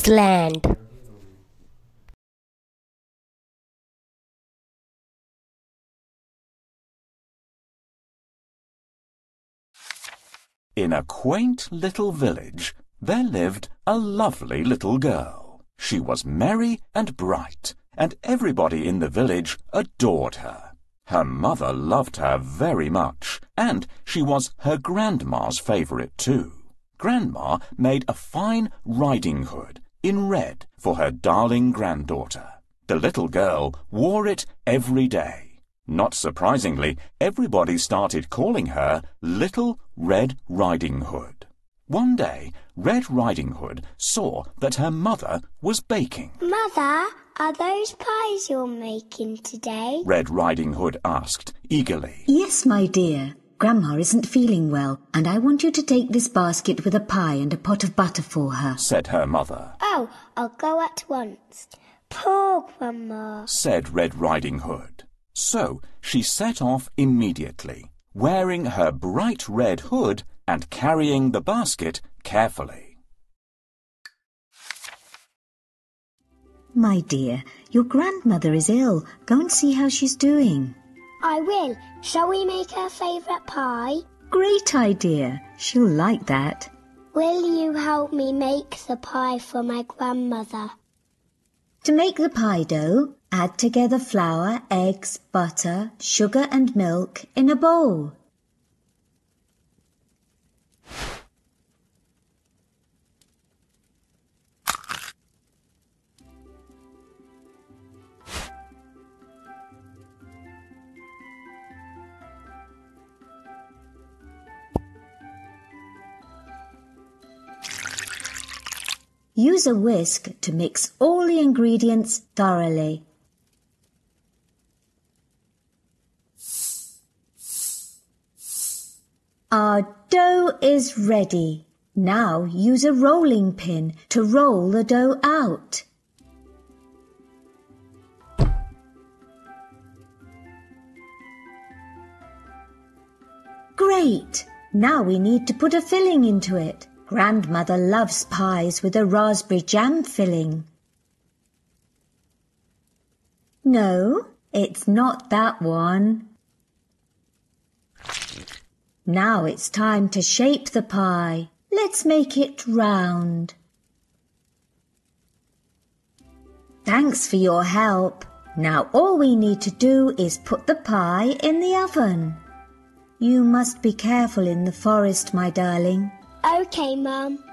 Kidzland. In a quaint little village, there lived a lovely little girl. She was merry and bright, and everybody in the village adored her. Her mother loved her very much, and she was her grandma's favourite too. Grandma made a fine riding hood in red for her darling granddaughter. The little girl wore it every day. Not surprisingly, everybody started calling her Little Red Riding Hood. One day, Red Riding Hood saw that her mother was baking. Mother, are those pies you're making today? Red Riding Hood asked eagerly. Yes, my dear. Grandma isn't feeling well, and I want you to take this basket with a pie and a pot of butter for her, said her mother. Oh, I'll go at once. Poor Grandma, said Red Riding Hood. So she set off immediately, wearing her bright red hood and carrying the basket carefully. My dear, your grandmother is ill. Go and see how she's doing. I will. Shall we make her favourite pie? Great idea. She'll like that. Will you help me make the pie for my grandmother? To make the pie dough, add together flour, eggs, butter, sugar and milk in a bowl. Use a whisk to mix all the ingredients thoroughly. Our dough is ready. Now use a rolling pin to roll the dough out. Great! Now we need to put a filling into it. Grandmother loves pies with a raspberry jam filling. No, it's not that one. Now it's time to shape the pie. Let's make it round. Thanks for your help. Now all we need to do is put the pie in the oven. You must be careful in the forest, my darling. OK, Mum.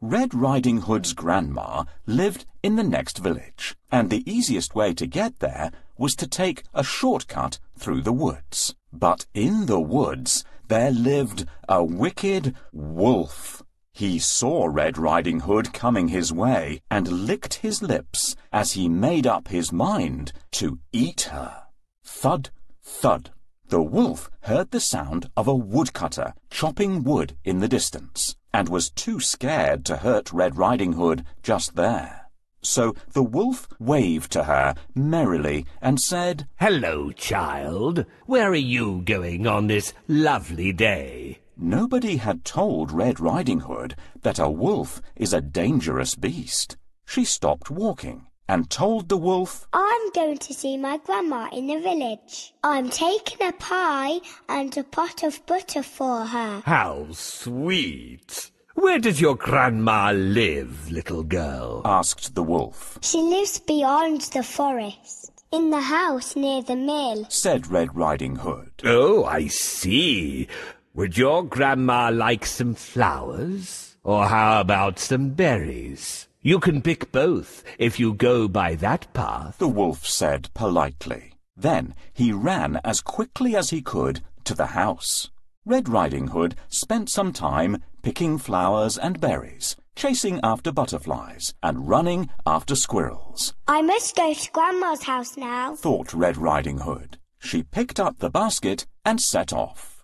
Red Riding Hood's grandma lived in the next village, and the easiest way to get there was to take a shortcut through the woods. But in the woods there lived a wicked wolf. He saw Red Riding Hood coming his way and licked his lips as he made up his mind to eat her. Thud, thud. The wolf heard the sound of a woodcutter chopping wood in the distance and was too scared to hurt Red Riding Hood just there. So the wolf waved to her merrily and said, "Hello, child. Where are you going on this lovely day?" Nobody had told Red Riding Hood that a wolf is a dangerous beast. She stopped walking and told the wolf, I'm going to see my grandma in the village. I'm taking a pie and a pot of butter for her. How sweet! Where does your grandma live, little girl? asked the wolf. She lives beyond the forest, in the house near the mill, said Red Riding Hood. Oh, I see. Would your grandma like some flowers? Or how about some berries? You can pick both if you go by that path, the wolf said politely. Then he ran as quickly as he could to the house. Red Riding Hood spent some time picking flowers and berries, chasing after butterflies, and running after squirrels. I must go to Grandma's house now, thought Red Riding Hood. She picked up the basket and set off.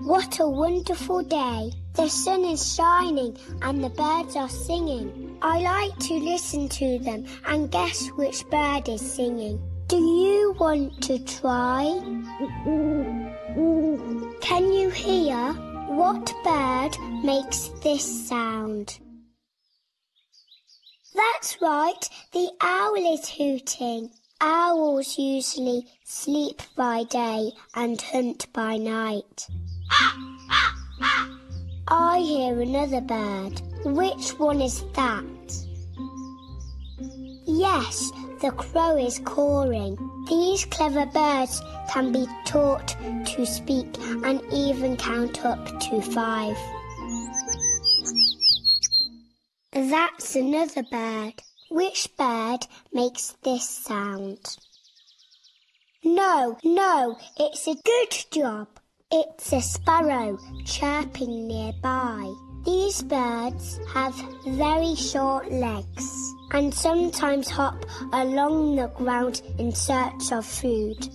What a wonderful day. The sun is shining and the birds are singing. I like to listen to them and guess which bird is singing. Do you want to try? Can you hear what bird makes this sound? That's right, the owl is hooting. Owls usually sleep by day and hunt by night. I hear another bird. Which one is that? Yes, the crow is cawing. These clever birds can be taught to speak and even count up to 5. That's another bird. Which bird makes this sound? No, it's a good job. It's a sparrow chirping nearby. These birds have very short legs and sometimes hop along the ground in search of food.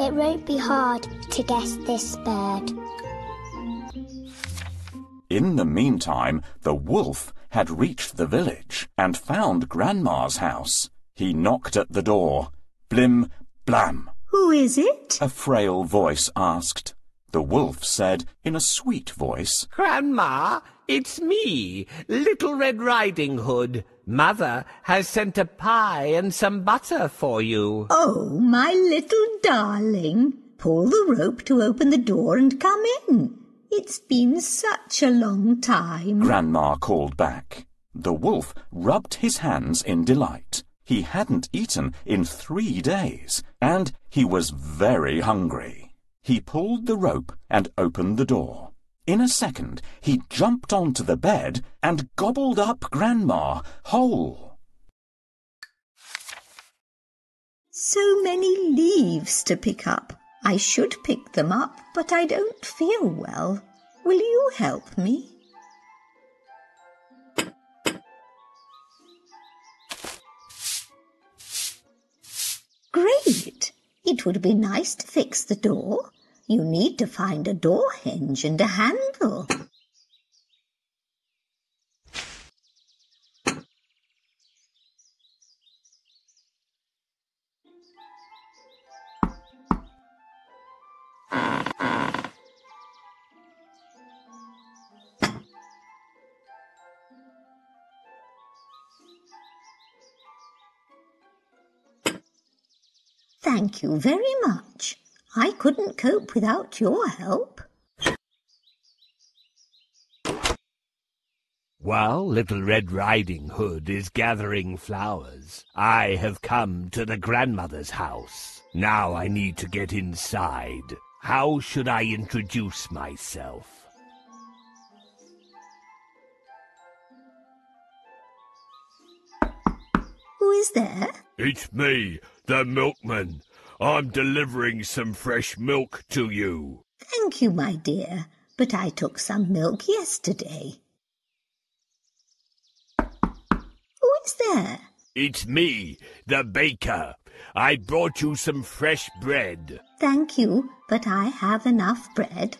It won't be hard to guess this bird. In the meantime, the wolf had reached the village and found Grandma's house. He knocked at the door. Blim, blam. Who is it? A frail voice asked. The wolf said in a sweet voice, Grandma, it's me, Little Red Riding Hood. Mother has sent a pie and some butter for you. Oh, my little darling. Pull the rope to open the door and come in. It's been such a long time. Grandma called back. The wolf rubbed his hands in delight. He hadn't eaten in 3 days, and he was very hungry. He pulled the rope and opened the door. In a second, he jumped onto the bed and gobbled up Grandma whole. So many leaves to pick up. I should pick them up, but I don't feel well. Will you help me? Great! It would be nice to fix the door. You need to find a door hinge and a handle. Thank you very much. I couldn't cope without your help. While Little Red Riding Hood is gathering flowers, I have come to the grandmother's house. Now I need to get inside. How should I introduce myself? Who is there? It's me, the milkman. I'm delivering some fresh milk to you. Thank you, my dear, but I took some milk yesterday. Who is there? It's me, the baker. I brought you some fresh bread. Thank you, but I have enough bread.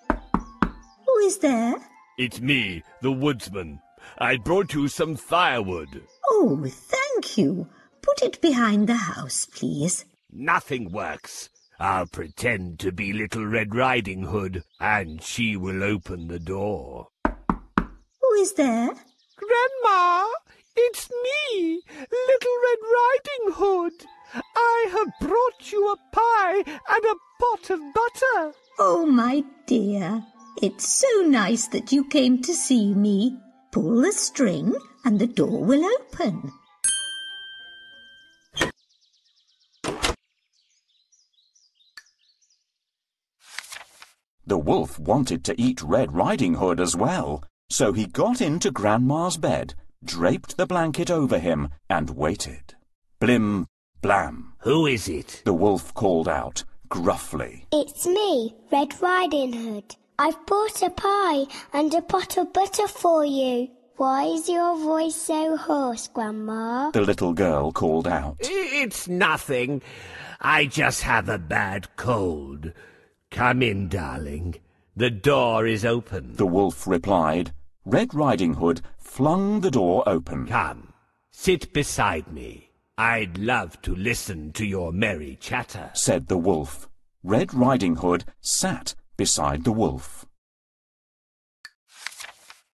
Who is there? It's me, the woodsman. I brought you some firewood. Oh, thank you. Put it behind the house, please. Nothing works. I'll pretend to be Little Red Riding Hood, and she will open the door. Who is there? Grandma, it's me, Little Red Riding Hood. I have brought you a pie and a pot of butter. Oh, my dear, it's so nice that you came to see me. Pull the string and the door will open. The wolf wanted to eat Red Riding Hood as well, so he got into Grandma's bed, draped the blanket over him, and waited. Blim, blam. Who is it? The wolf called out, gruffly. It's me, Red Riding Hood. I've brought a pie and a pot of butter for you. Why is your voice so hoarse, Grandma? The little girl called out. It's nothing. I just have a bad cold. Come in, darling. The door is open. The wolf replied. Red Riding Hood flung the door open. Come. sit beside me. I'd love to listen to your merry chatter, said the wolf. Red Riding Hood sat beside the wolf.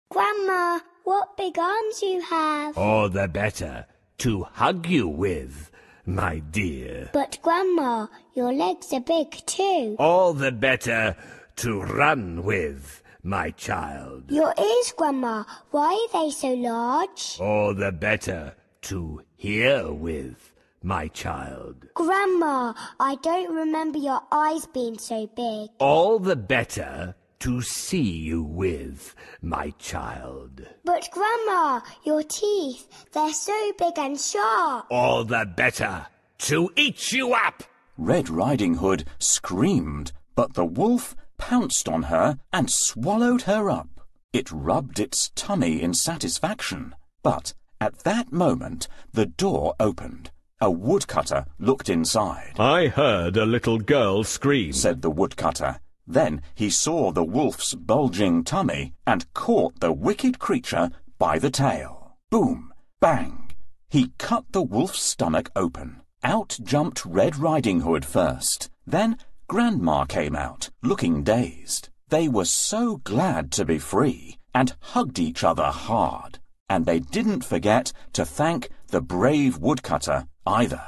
Grandma, what big arms you have. All the better to hug you with, my dear. But Grandma, your legs are big too. All the better to run with, my child. Your ears, Grandma, why are they so large? All the better to hear with, my child. Grandma, I don't remember your eyes being so big. All the better to see you with, my child. But Grandma, your teeth, they're so big and sharp. All the better to eat you up. Red Riding Hood screamed, but the wolf pounced on her and swallowed her up. It rubbed its tummy in satisfaction, but at that moment the door opened. A woodcutter looked inside. I heard a little girl scream, said the woodcutter. Then he saw the wolf's bulging tummy and caught the wicked creature by the tail. Boom! Bang! He cut the wolf's stomach open. Out jumped Red Riding Hood first. Then Grandma came out, looking dazed. They were so glad to be free and hugged each other hard. And they didn't forget to thank the brave woodcutter either.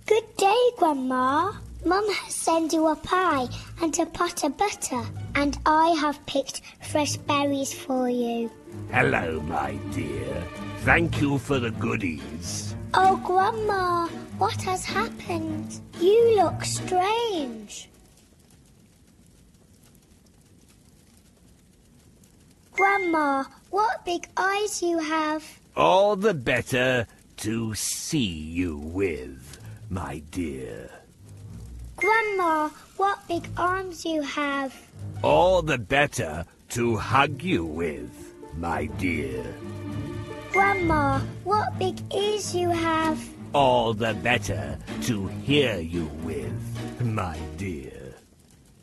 Good day, Grandma. Mum has sent you a pie and a pot of butter, and I have picked fresh berries for you. Hello, my dear. Thank you for the goodies. Oh, Grandma, what has happened? You look strange. Grandma, what big eyes you have. All the better to see you with, my dear. Grandma, what big arms you have. All the better to hug you with, my dear. Grandma, what big ears you have. All the better to hear you with, my dear.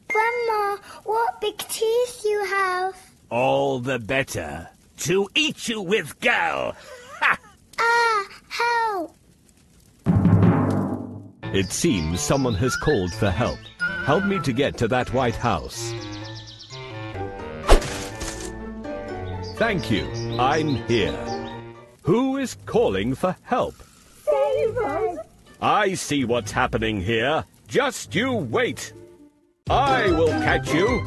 Grandma, what big teeth you have. All the better to eat you with, girl. Ha! Ah, help! It seems someone has called for help. Help me to get to that White House. Thank you. I'm here. Who is calling for help? Save us! I see what's happening here. Just you wait. I will catch you.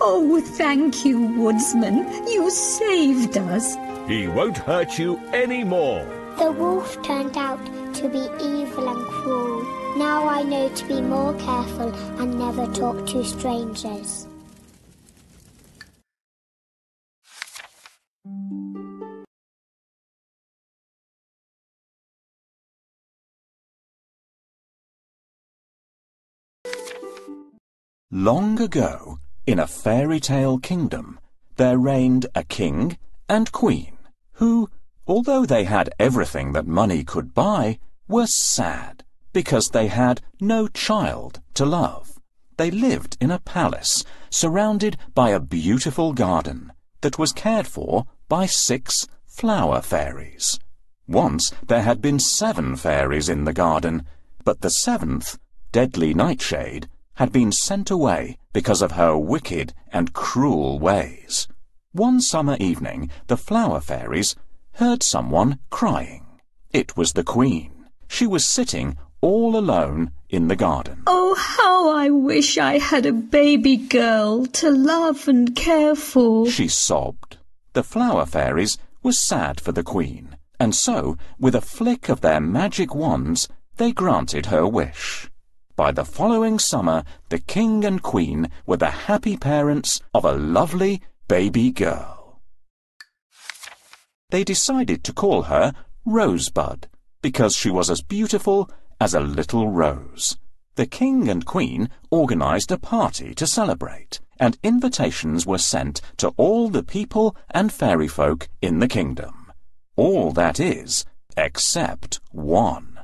Oh, thank you, Woodsman. You saved us. He won't hurt you anymore. The wolf turned out to be evil and cruel. Now I know to be more careful and never talk to strangers. Long ago, in a fairy tale kingdom, there reigned a king and queen who, although they had everything that money could buy, were sad because they had no child to love. They lived in a palace surrounded by a beautiful garden that was cared for by 6 flower fairies. Once there had been 7 fairies in the garden, but the 7th, Deadly Nightshade, had been sent away because of her wicked and cruel ways. One summer evening, the flower fairies heard someone crying. It was the queen. She was sitting all alone in the garden. Oh, how I wish I had a baby girl to love and care for, she sobbed. The flower fairies were sad for the queen, and so, with a flick of their magic wands, they granted her wish. By the following summer, the king and queen were the happy parents of a lovely baby girl. They decided to call her Rosebud, because she was as beautiful as a little rose. The king and queen organised a party to celebrate, and invitations were sent to all the people and fairy folk in the kingdom. All, that is, except one.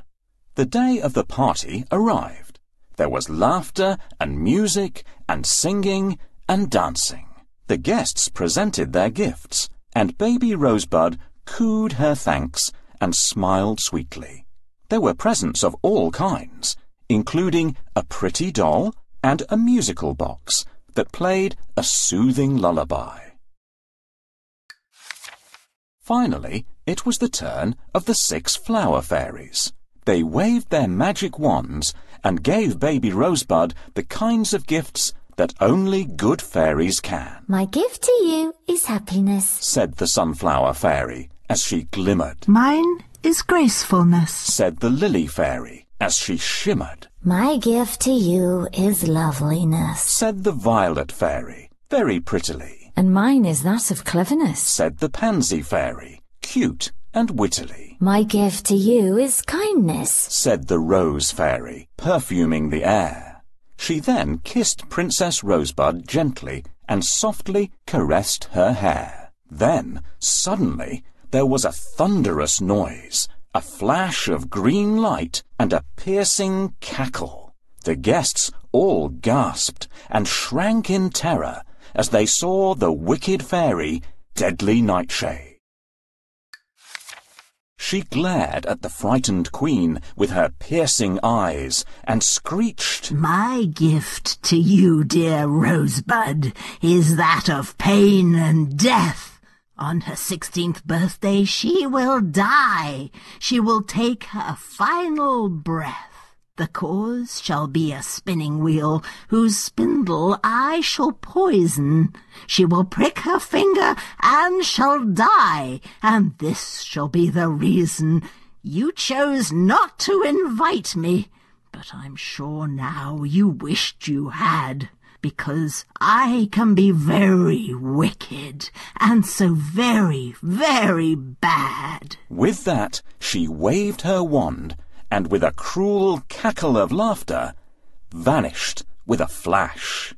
The day of the party arrived. There was laughter and music and singing and dancing. The guests presented their gifts, and baby Rosebud cooed her thanks and smiled sweetly. There were presents of all kinds, including a pretty doll and a musical box that played a soothing lullaby. Finally, it was the turn of the 6 flower fairies. They waved their magic wands and gave baby Rosebud the kinds of gifts that only good fairies can. My gift to you is happiness, said the sunflower fairy as she glimmered. Mine is gracefulness, said the lily fairy as she shimmered. My gift to you is loveliness, said the violet fairy very prettily. And mine is that of cleverness, said the pansy fairy cute and wittily. My gift to you is kindness, said the rose fairy, perfuming the air. She then kissed Princess Rosebud gently and softly caressed her hair. Then, suddenly, there was a thunderous noise, a flash of green light, and a piercing cackle. The guests all gasped and shrank in terror as they saw the wicked fairy, Deadly Nightshade. She glared at the frightened queen with her piercing eyes and screeched, My gift to you, dear Rosebud, is that of pain and death. On her 16th birthday she will die. She will take her final breath. The cause shall be a spinning wheel, whose spindle I shall poison. She will prick her finger and shall die, and this shall be the reason. You chose not to invite me, but I'm sure now you wished you had, because I can be very wicked, and so very, very bad. With that, she waved her wand, and with a cruel cackle of laughter, vanished with a flash.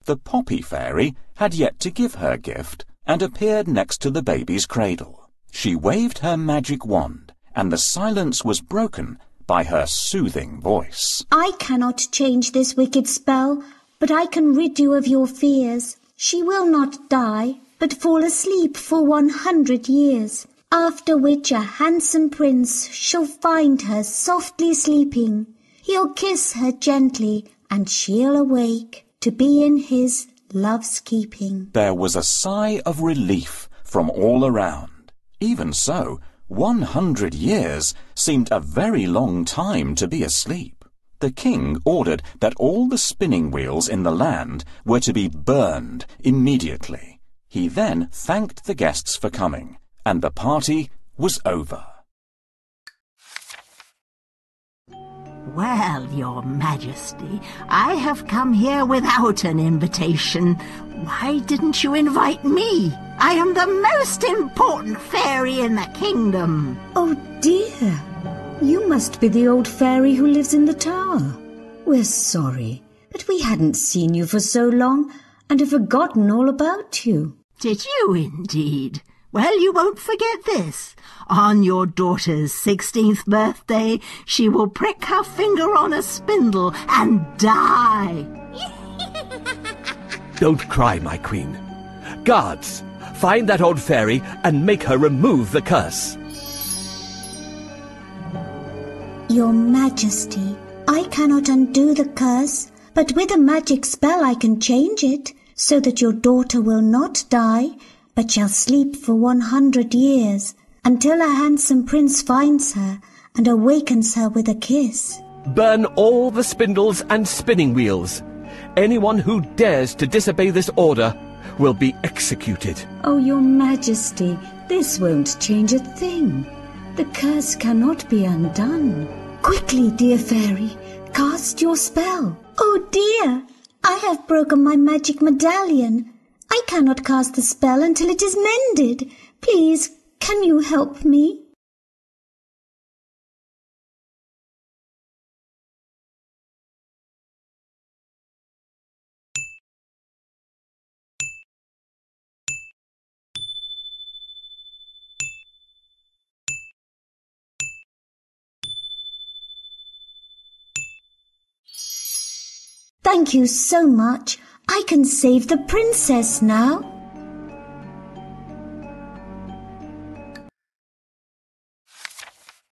The poppy fairy had yet to give her gift, and appeared next to the baby's cradle. She waved her magic wand, and the silence was broken by her soothing voice. I cannot change this wicked spell, but I can rid you of your fears. She will not die, but fall asleep for 100 years. After which a handsome prince shall find her softly sleeping. He'll kiss her gently, and she'll awake to be in his love's keeping. There was a sigh of relief from all around. Even so, 100 years seemed a very long time to be asleep. The king ordered that all the spinning wheels in the land were to be burned immediately. He then thanked the guests for coming, and the party was over. Well, Your Majesty, I have come here without an invitation. Why didn't you invite me? I am the most important fairy in the kingdom. Oh dear, you must be the old fairy who lives in the tower. We're sorry, but we hadn't seen you for so long and have forgotten all about you. Did you indeed? Well, you won't forget this. On your daughter's 16th birthday, she will prick her finger on a spindle and die. Don't cry, my queen. Guards, find that old fairy and make her remove the curse. Your Majesty, I cannot undo the curse, but with a magic spell I can change it, so that your daughter will not die, but shall sleep for 100 years, until a handsome prince finds her and awakens her with a kiss. Burn all the spindles and spinning wheels. Anyone who dares to disobey this order will be executed. Oh, Your Majesty, this won't change a thing. The curse cannot be undone. Quickly, dear fairy, cast your spell. Oh dear, I have broken my magic medallion. I cannot cast the spell until it is mended. Please, can you help me? Thank you so much. I can save the princess now.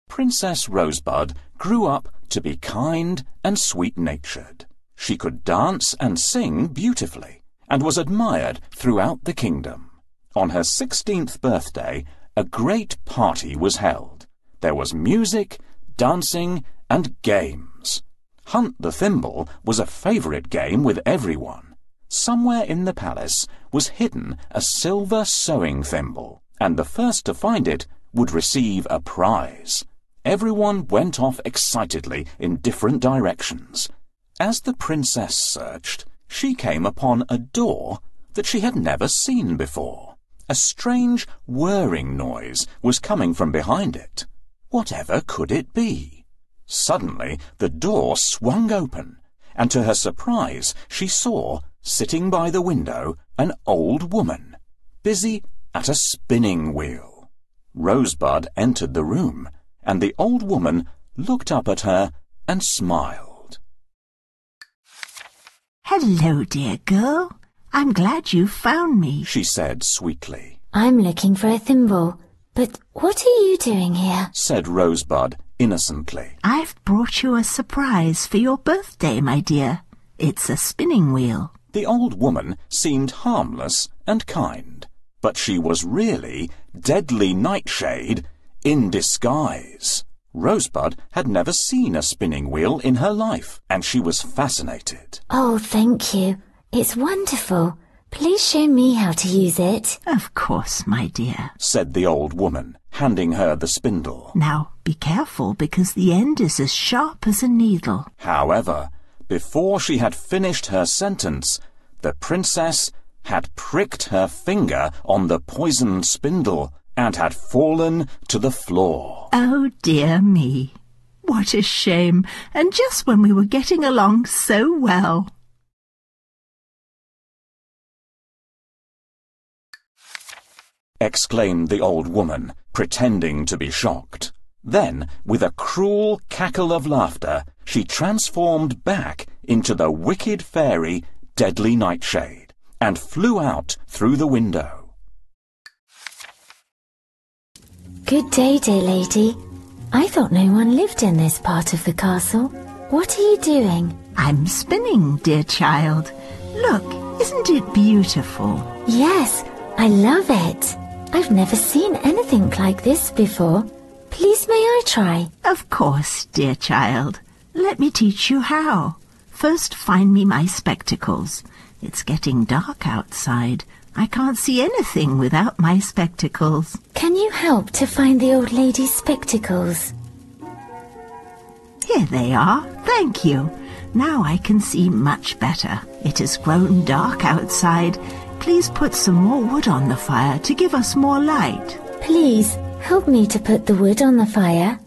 Princess Rosebud grew up to be kind and sweet-natured. She could dance and sing beautifully and was admired throughout the kingdom. On her 16th birthday, a great party was held. There was music, dancing, and games. Hunt the Thimble was a favourite game with everyone. Somewhere in the palace was hidden a silver sewing thimble, and the first to find it would receive a prize. Everyone went off excitedly in different directions. As the princess searched, she came upon a door that she had never seen before. A strange whirring noise was coming from behind it. Whatever could it be? Suddenly the door swung open, and to her surprise she saw, sitting by the window, an old woman, busy at a spinning wheel. Rosebud entered the room, and the old woman looked up at her and smiled. Hello, dear girl. I'm glad you found me, she said sweetly. I'm looking for a thimble. But what are you doing here? Said Rosebud innocently. I've brought you a surprise for your birthday, my dear. It's a spinning wheel. The old woman seemed harmless and kind, but she was really Deadly Nightshade in disguise. Rosebud had never seen a spinning wheel in her life, and she was fascinated. Oh, thank you. It's wonderful. Please show me how to use it. Of course, my dear, said the old woman, handing her the spindle. Now, be careful, because the end is as sharp as a needle. However, before she had finished her sentence, the princess had pricked her finger on the poisoned spindle and had fallen to the floor. Oh, dear me. What a shame, and just when we were getting along so well. Exclaimed the old woman, pretending to be shocked. Then, with a cruel cackle of laughter, she transformed back into the wicked fairy Deadly Nightshade and flew out through the window. Good day, dear lady. I thought no one lived in this part of the castle. What are you doing? I'm spinning, dear child. Look, isn't it beautiful? Yes, I love it. I've never seen anything like this before. Please may I try? Of course, dear child. Let me teach you how. First, find me my spectacles. It's getting dark outside. I can't see anything without my spectacles. Can you help to find the old lady's spectacles? Here they are. Thank you. Now I can see much better. It has grown dark outside. Please put some more wood on the fire to give us more light. Please, help me to put the wood on the fire.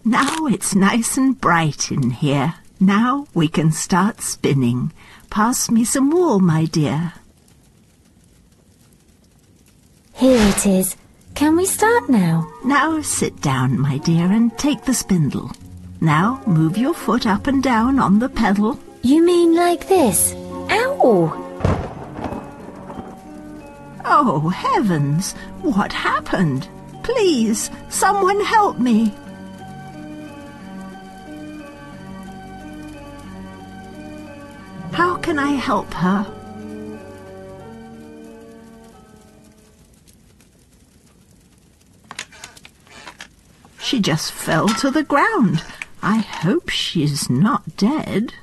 Now it's nice and bright in here. Now we can start spinning. Pass me some wool, my dear. Here it is. Can we start now? Now sit down, my dear, and take the spindle. Now move your foot up and down on the pedal. You mean like this? Ow! Oh, heavens! What happened? Please, someone help me. How can I help her? She just fell to the ground. I hope she's not dead.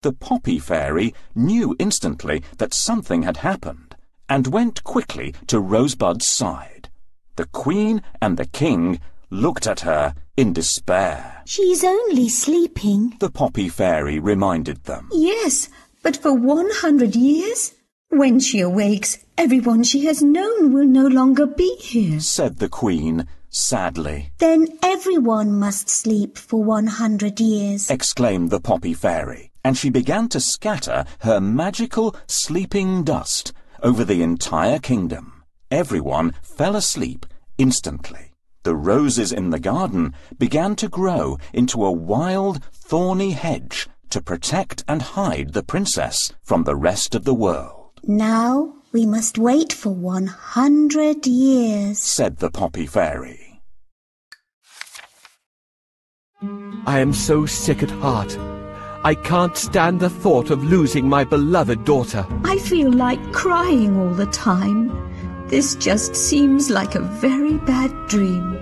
The Poppy Fairy knew instantly that something had happened, and went quickly to Rosebud's side. The Queen and the King looked at her in despair. She's only sleeping. The Poppy Fairy reminded them. Yes, but for 100 years? When she awakes, everyone she has known will no longer be here, said the Queen sadly. Then everyone must sleep for 100 years, exclaimed the Poppy Fairy, and she began to scatter her magical sleeping dust over the entire kingdom. Everyone fell asleep instantly. The roses in the garden began to grow into a wild, thorny hedge to protect and hide the princess from the rest of the world. Now we must wait for 100 years, said the Poppy Fairy. I am so sick at heart. I can't stand the thought of losing my beloved daughter. I feel like crying all the time. This just seems like a very bad dream.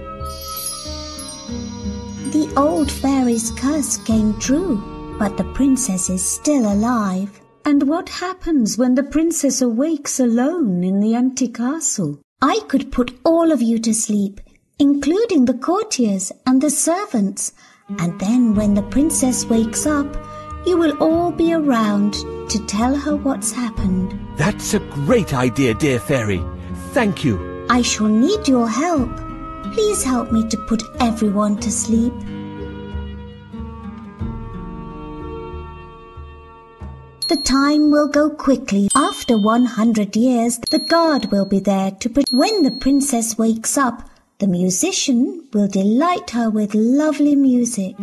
The old fairy's curse came true, but the princess is still alive. And what happens when the princess awakes alone in the empty castle? I could put all of you to sleep, including the courtiers and the servants, and then when the princess wakes up, you will all be around to tell her what's happened. That's a great idea, dear fairy. Thank you. I shall need your help. Please help me to put everyone to sleep. The time will go quickly. After 100 years, the guard will be there to when the princess wakes up, the musician will delight her with lovely music.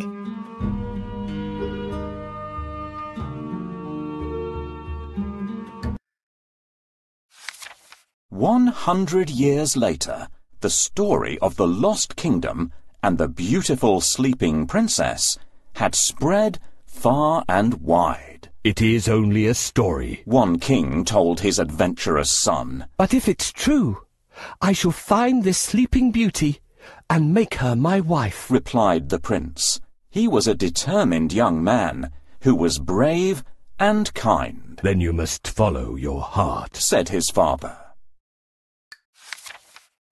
"100 years later, the story of the Lost Kingdom and the beautiful sleeping princess had spread far and wide. It is only a story, one king told his adventurous son. But if it's true, I shall find this sleeping beauty and make her my wife, replied the prince. He was a determined young man who was brave and kind. Then you must follow your heart, said his father.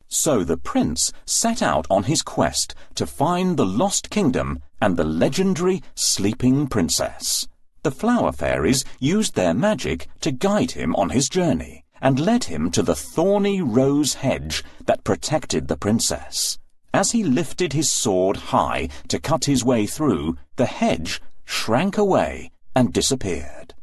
So the prince set out on his quest to find the lost kingdom and the legendary sleeping princess. The flower fairies used their magic to guide him on his journey and led him to the thorny rose hedge that protected the princess. As he lifted his sword high to cut his way through, the hedge shrank away and disappeared.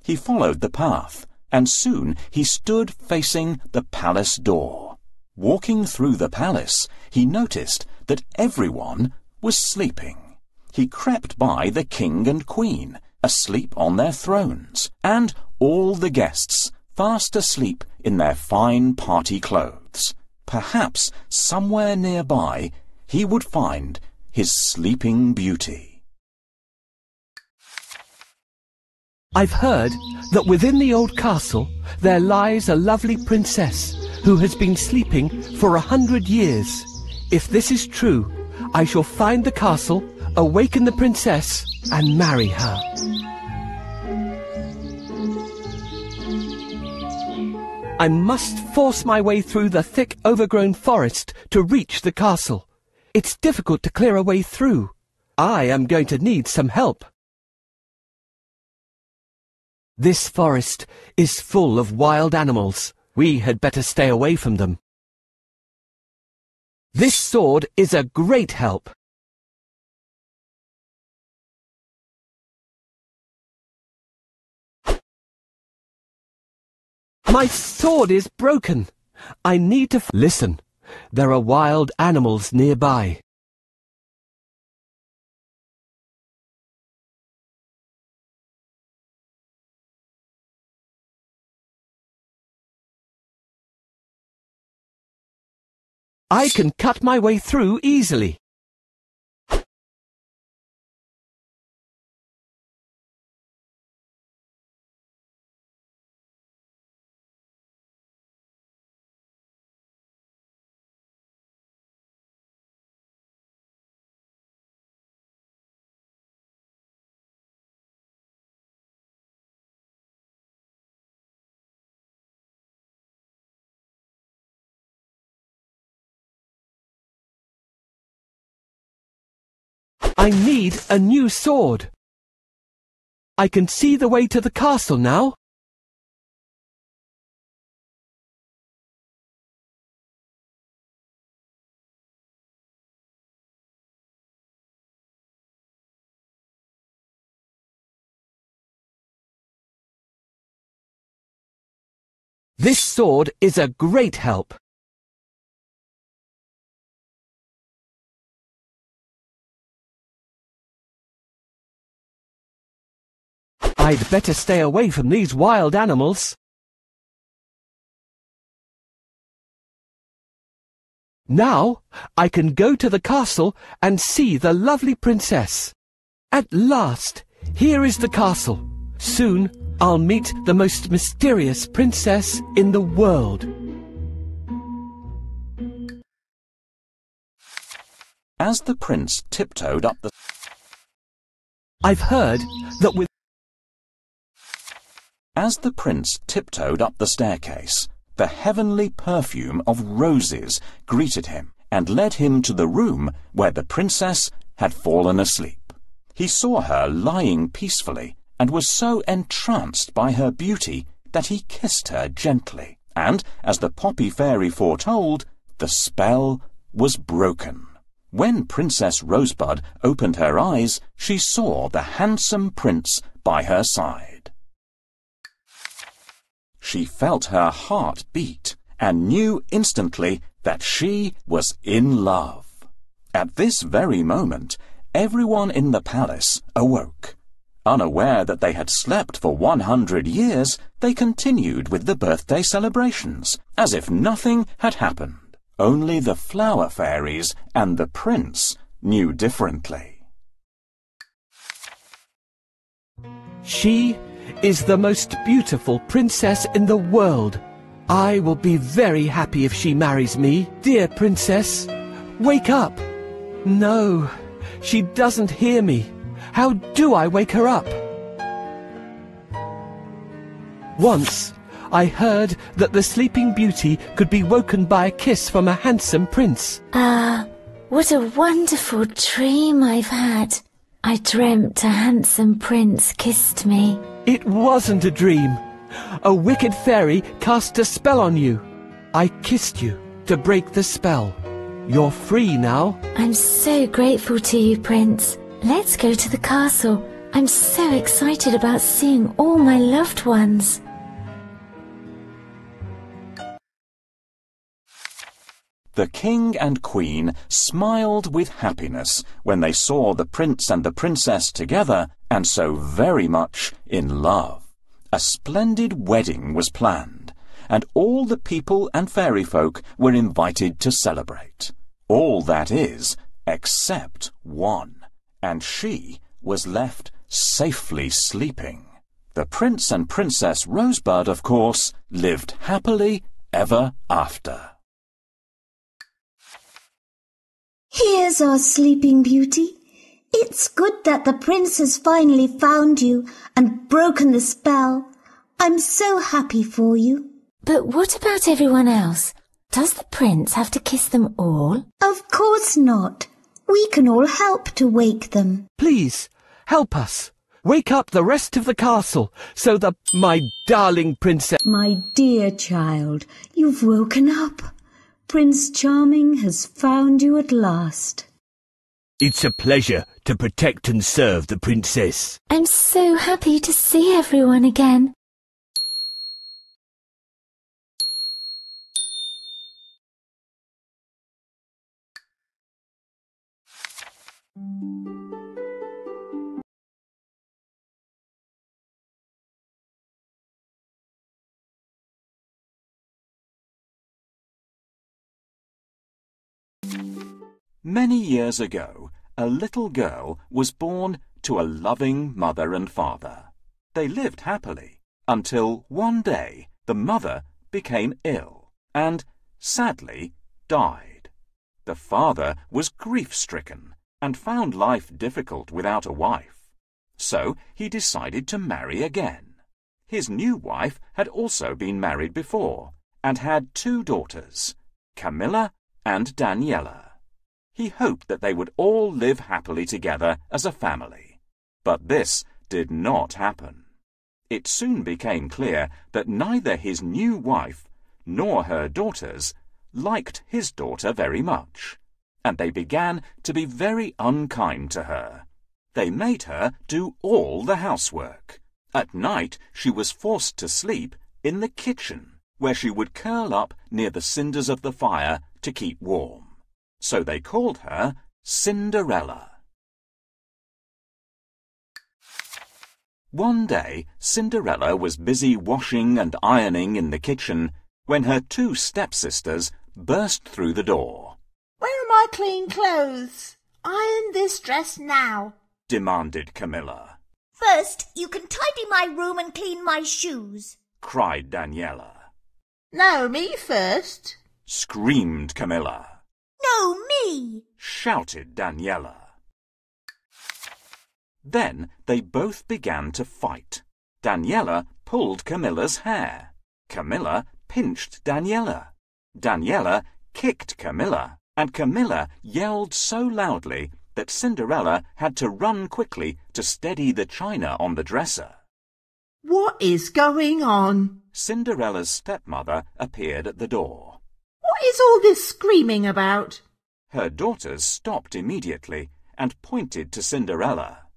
He followed the path, and soon he stood facing the palace door. Walking through the palace, he noticed that everyone was sleeping. He crept by the king and queen, asleep on their thrones, and all the guests fast asleep in their fine party clothes. Perhaps somewhere nearby he would find his sleeping beauty. I've heard that within the old castle there lies a lovely princess who has been sleeping for 100 years. If this is true, I shall find the castle, awaken the princess, and marry her. I must force my way through the thick overgrown forest to reach the castle. It's difficult to clear a way through. I am going to need some help. This forest is full of wild animals. We had better stay away from them. This sword is a great help. My sword is broken. I need to listen. There are wild animals nearby. I can cut my way through easily. I need a new sword. I can see the way to the castle now. This sword is a great help. I'd better stay away from these wild animals. Now I can go to the castle and see the lovely princess. At last, here is the castle. Soon I'll meet the most mysterious princess in the world. As the prince tiptoed up the... I've heard that with... As the prince tiptoed up the staircase, the heavenly perfume of roses greeted him and led him to the room where the princess had fallen asleep. He saw her lying peacefully and was so entranced by her beauty that he kissed her gently, and, as the poppy fairy foretold, the spell was broken. When Princess Rosebud opened her eyes, she saw the handsome prince by her side. She felt her heart beat and knew instantly that she was in love. At this very moment, everyone in the palace awoke. Unaware that they had slept for 100 years, they continued with the birthday celebrations, as if nothing had happened. Only the flower fairies and the prince knew differently. She is the most beautiful princess in the world. I will be very happy if she marries me. Dear princess, wake up. No, she doesn't hear me. How do I wake her up? Once, I heard that the Sleeping Beauty could be woken by a kiss from a handsome prince. What a wonderful dream I've had. I dreamt a handsome prince kissed me. It wasn't a dream. A wicked fairy cast a spell on you. I kissed you to break the spell. You're free now. I'm so grateful to you, Prince. Let's go to the castle. I'm so excited about seeing all my loved ones. The king and queen smiled with happiness when they saw the prince and the princess together and so very much in love. A splendid wedding was planned, and all the people and fairy folk were invited to celebrate. All that is, except one. And she was left safely sleeping. The Prince and Princess Rosebud, of course, lived happily ever after. Here's our Sleeping Beauty. It's good that the prince has finally found you and broken the spell. I'm so happy for you. But what about everyone else? Does the prince have to kiss them all? Of course not. We can all help to wake them. Please, help us. Wake up the rest of the castle so that my darling princess... My dear child, you've woken up. Prince Charming has found you at last. It's a pleasure to protect and serve the princess. I'm so happy to see everyone again. Many years ago, a little girl was born to a loving mother and father. They lived happily until one day the mother became ill and, sadly, died. The father was grief-stricken and found life difficult without a wife. So he decided to marry again. His new wife had also been married before and had 2 daughters, Camilla and Daniela. He hoped that they would all live happily together as a family. But this did not happen. It soon became clear that neither his new wife nor her daughters liked his daughter very much, and they began to be very unkind to her. They made her do all the housework. At night she was forced to sleep in the kitchen, where she would curl up near the cinders of the fire to keep warm. So they called her Cinderella. One day, Cinderella was busy washing and ironing in the kitchen when her two stepsisters burst through the door. "Where are my clean clothes? Iron this dress now," demanded Camilla. "First, you can tidy my room and clean my shoes," cried Daniela. "No, me first," screamed Camilla. "No, me," shouted Daniela. Then they both began to fight. Daniela pulled Camilla's hair. Camilla pinched Daniela. Daniela kicked Camilla, and Camilla yelled so loudly that Cinderella had to run quickly to steady the china on the dresser. "What is going on?" Cinderella's stepmother appeared at the door. "What is all this screaming about?" Her daughters stopped immediately and pointed to Cinderella.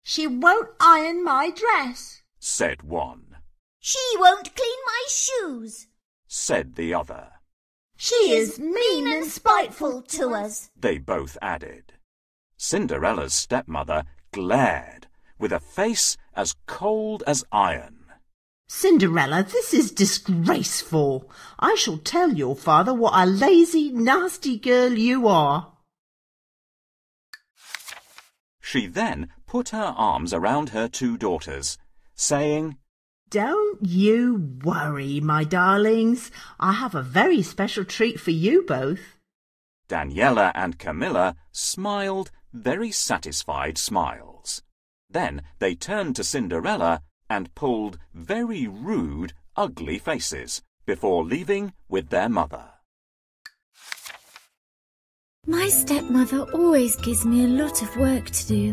"She won't iron my dress," said one. "She won't clean my shoes," said the other. "She is mean and spiteful to us," they both added. Cinderella's stepmother glared with a face as cold as iron. "Cinderella, this is disgraceful. I shall tell your father what a lazy, nasty girl you are." She then put her arms around her two daughters, saying, "Don't you worry, my darlings. I have a very special treat for you both." Daniela and Camilla smiled very satisfied smiles. Then they turned to Cinderella and pulled very rude, ugly faces before leaving with their mother. My stepmother always gives me a lot of work to do.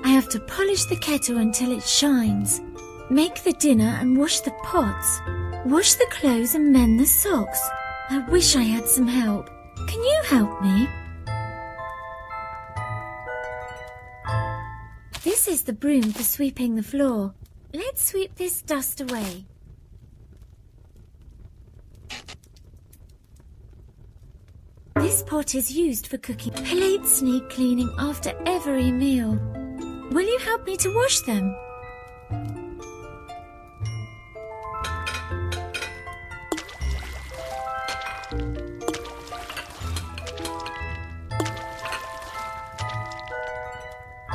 I have to polish the kettle until it shines, make the dinner and wash the pots, wash the clothes and mend the socks. I wish I had some help. Can you help me? This is the broom for sweeping the floor. Let's sweep this dust away. This pot is used for cooking. Plates need cleaning after every meal. Will you help me to wash them?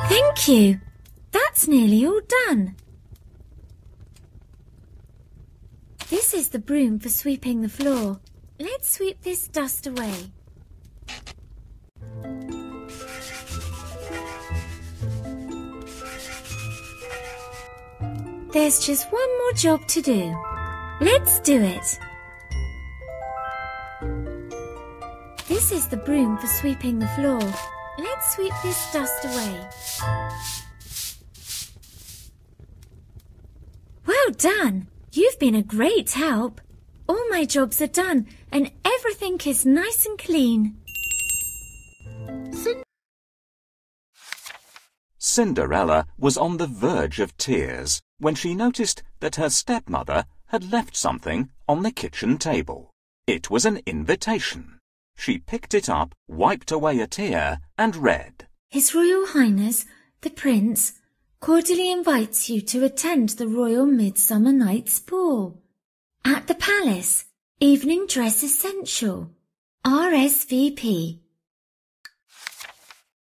Thank you. That's nearly all done. This is the broom for sweeping the floor. Let's sweep this dust away. There's just one more job to do. Let's do it. This is the broom for sweeping the floor. Let's sweep this dust away. Well done! You've been a great help. All my jobs are done and everything is nice and clean. Cinderella was on the verge of tears when she noticed that her stepmother had left something on the kitchen table. It was an invitation. She picked it up, wiped away a tear, and read, His Royal Highness, the Prince, cordially invites you to attend the Royal Midsummer Night's Ball. At the Palace, evening dress essential. RSVP.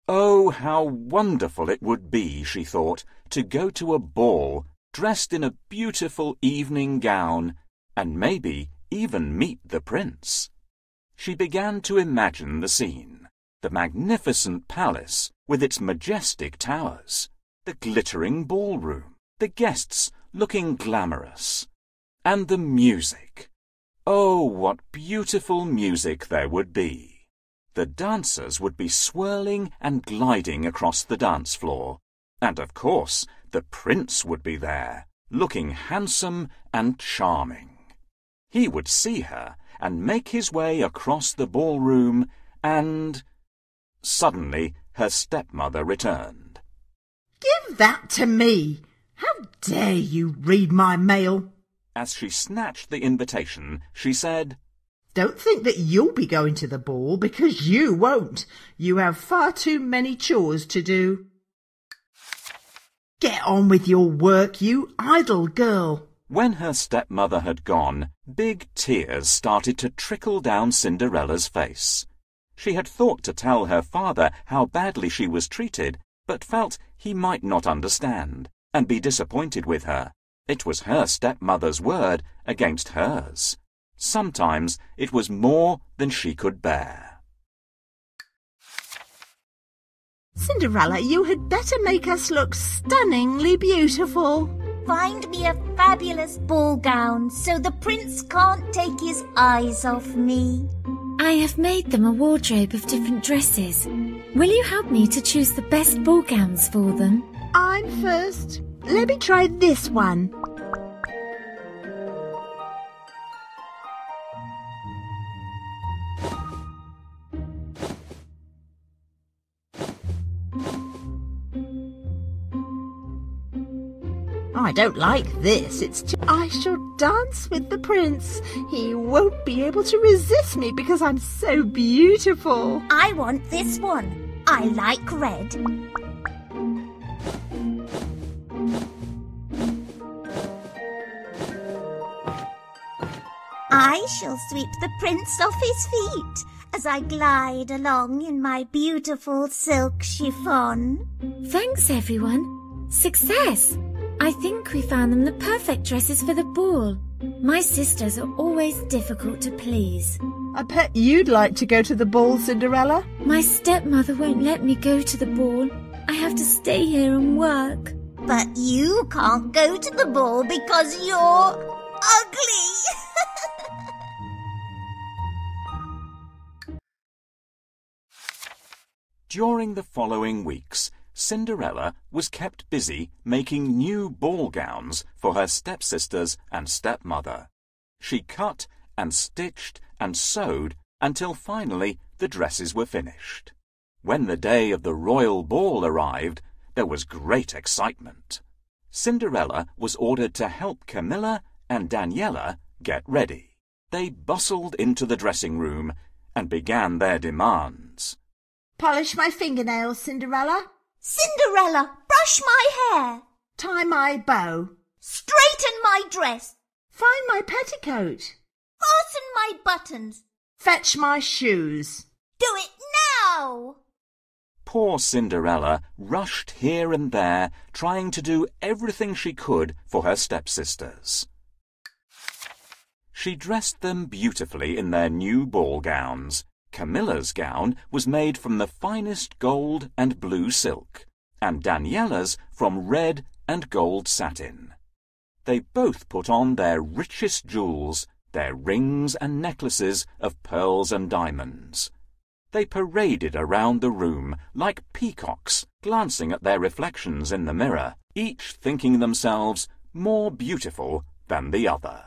Oh, how wonderful it would be, she thought, to go to a ball dressed in a beautiful evening gown and maybe even meet the prince. She began to imagine the scene, the magnificent palace with its majestic towers, the glittering ballroom, the guests looking glamorous, and the music. Oh, what beautiful music there would be. the dancers would be swirling and gliding across the dance floor. And of course, the prince would be there, looking handsome and charming. He would see her and make his way across the ballroom and... Suddenly, her stepmother returned. Give that to me! How dare you read my mail? As she snatched the invitation, she said, Don't think that you'll be going to the ball, because you won't. You have far too many chores to do. Get on with your work, you idle girl. When her stepmother had gone, big tears started to trickle down Cinderella's face. She had thought to tell her father how badly she was treated, but felt he might not understand and be disappointed with her. It was her stepmother's word against hers. Sometimes it was more than she could bear. Cinderella, you had better make us look stunningly beautiful. Find me a fabulous ball gown so the prince can't take his eyes off me. I have made them a wardrobe of different dresses. Will you help me to choose the best ball gowns for them? I'm first. Let me try this one. I don't like this. I shall dance with the prince. He won't be able to resist me because I'm so beautiful. I want this one. I like red. I shall sweep the prince off his feet as I glide along in my beautiful silk chiffon. Thanks, everyone. Success! I think we found them the perfect dresses for the ball. My sisters are always difficult to please. I bet you'd like to go to the ball, Cinderella. My stepmother won't let me go to the ball. I have to stay here and work. But you can't go to the ball because you're ugly. During the following weeks, Cinderella was kept busy making new ball gowns for her stepsisters and stepmother. She cut and stitched and sewed until finally the dresses were finished. When the day of the royal ball arrived, there was great excitement. Cinderella was ordered to help Camilla and Daniela get ready. They bustled into the dressing room and began their demands. Polish my fingernails, Cinderella. Cinderella, brush my hair. Tie my bow. Straighten my dress. Find my petticoat. Fasten my buttons. Fetch my shoes. Do it now. Poor Cinderella rushed here and there, trying to do everything she could for her stepsisters. She dressed them beautifully in their new ball gowns. Camilla's gown was made from the finest gold and blue silk, and Daniela's from red and gold satin. They both put on their richest jewels, their rings and necklaces of pearls and diamonds. They paraded around the room like peacocks, glancing at their reflections in the mirror, each thinking themselves more beautiful than the other.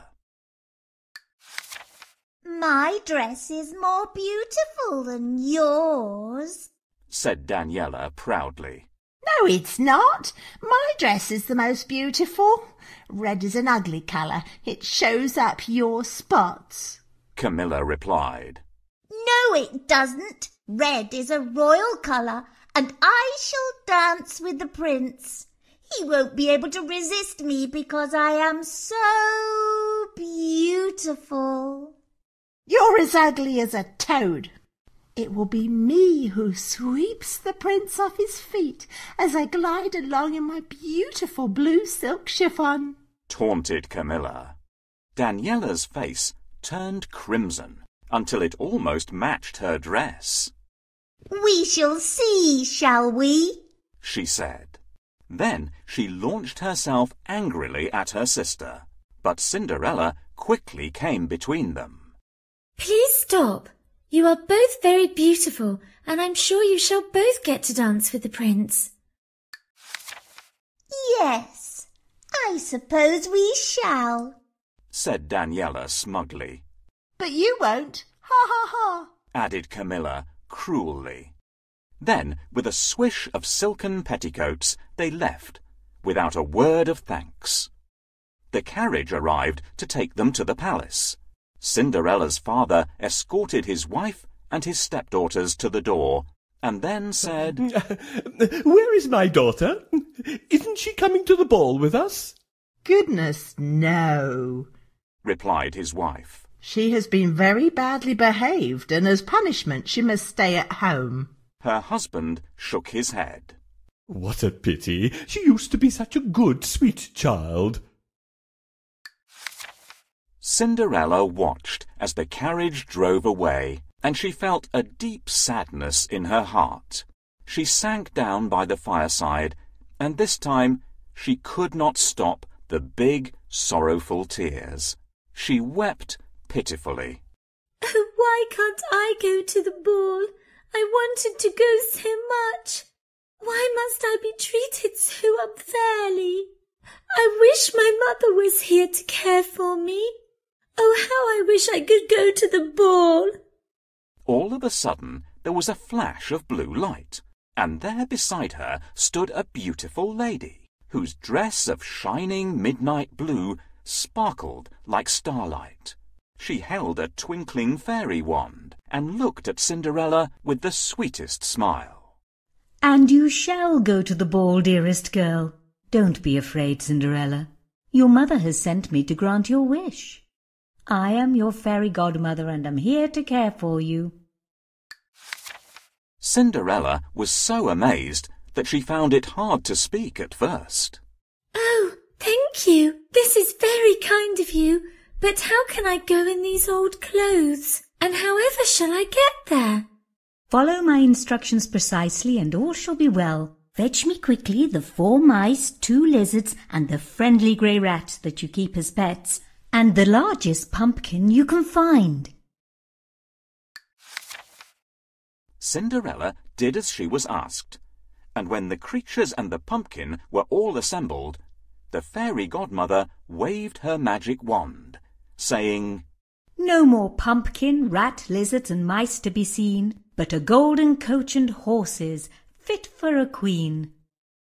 My dress is more beautiful than yours, said Daniela proudly. No, it's not. My dress is the most beautiful. Red is an ugly colour. It shows up your spots, Camilla replied. No, it doesn't. Red is a royal colour, and I shall dance with the prince. He won't be able to resist me because I am so beautiful. You're as ugly as a toad. It will be me who sweeps the prince off his feet as I glide along in my beautiful blue silk chiffon, taunted Camilla. Daniela's face turned crimson until it almost matched her dress. We shall see, shall we? She said. Then she launched herself angrily at her sister, but Cinderella quickly came between them. Please stop. You are both very beautiful, and I'm sure you shall both get to dance with the prince. Yes, I suppose we shall, said Daniela smugly. But you won't. Ha ha ha, added Camilla cruelly. Then, with a swish of silken petticoats, they left, without a word of thanks. The carriage arrived to take them to the palace. Cinderella's father escorted his wife and his stepdaughters to the door, and then said, Where is my daughter? Isn't she coming to the ball with us? Goodness, no, replied his wife. She has been very badly behaved, and as punishment she must stay at home. Her husband shook his head. What a pity. She used to be such a good, sweet child. Cinderella watched as the carriage drove away, and she felt a deep sadness in her heart. She sank down by the fireside, and this time she could not stop the big, sorrowful tears. She wept pitifully. Oh, why can't I go to the ball? I wanted to go so much. Why must I be treated so unfairly? I wish my mother was here to care for me. Oh, how I wish I could go to the ball. All of a sudden there was a flash of blue light, and there beside her stood a beautiful lady, whose dress of shining midnight blue sparkled like starlight. She held a twinkling fairy wand, and looked at Cinderella with the sweetest smile. And you shall go to the ball, dearest girl. Don't be afraid, Cinderella. Your mother has sent me to grant your wish. I am your fairy godmother, and am here to care for you. Cinderella was so amazed that she found it hard to speak at first. Oh, thank you. This is very kind of you. But how can I go in these old clothes? And however shall I get there? Follow my instructions precisely, and all shall be well. Fetch me quickly the 4 mice, 2 lizards, and the friendly grey rat that you keep as pets, and the largest pumpkin you can find. Cinderella did as she was asked, and when the creatures and the pumpkin were all assembled, the fairy godmother waved her magic wand, saying, No more pumpkin, rat, lizards, and mice to be seen, but a golden coach and horses, fit for a queen.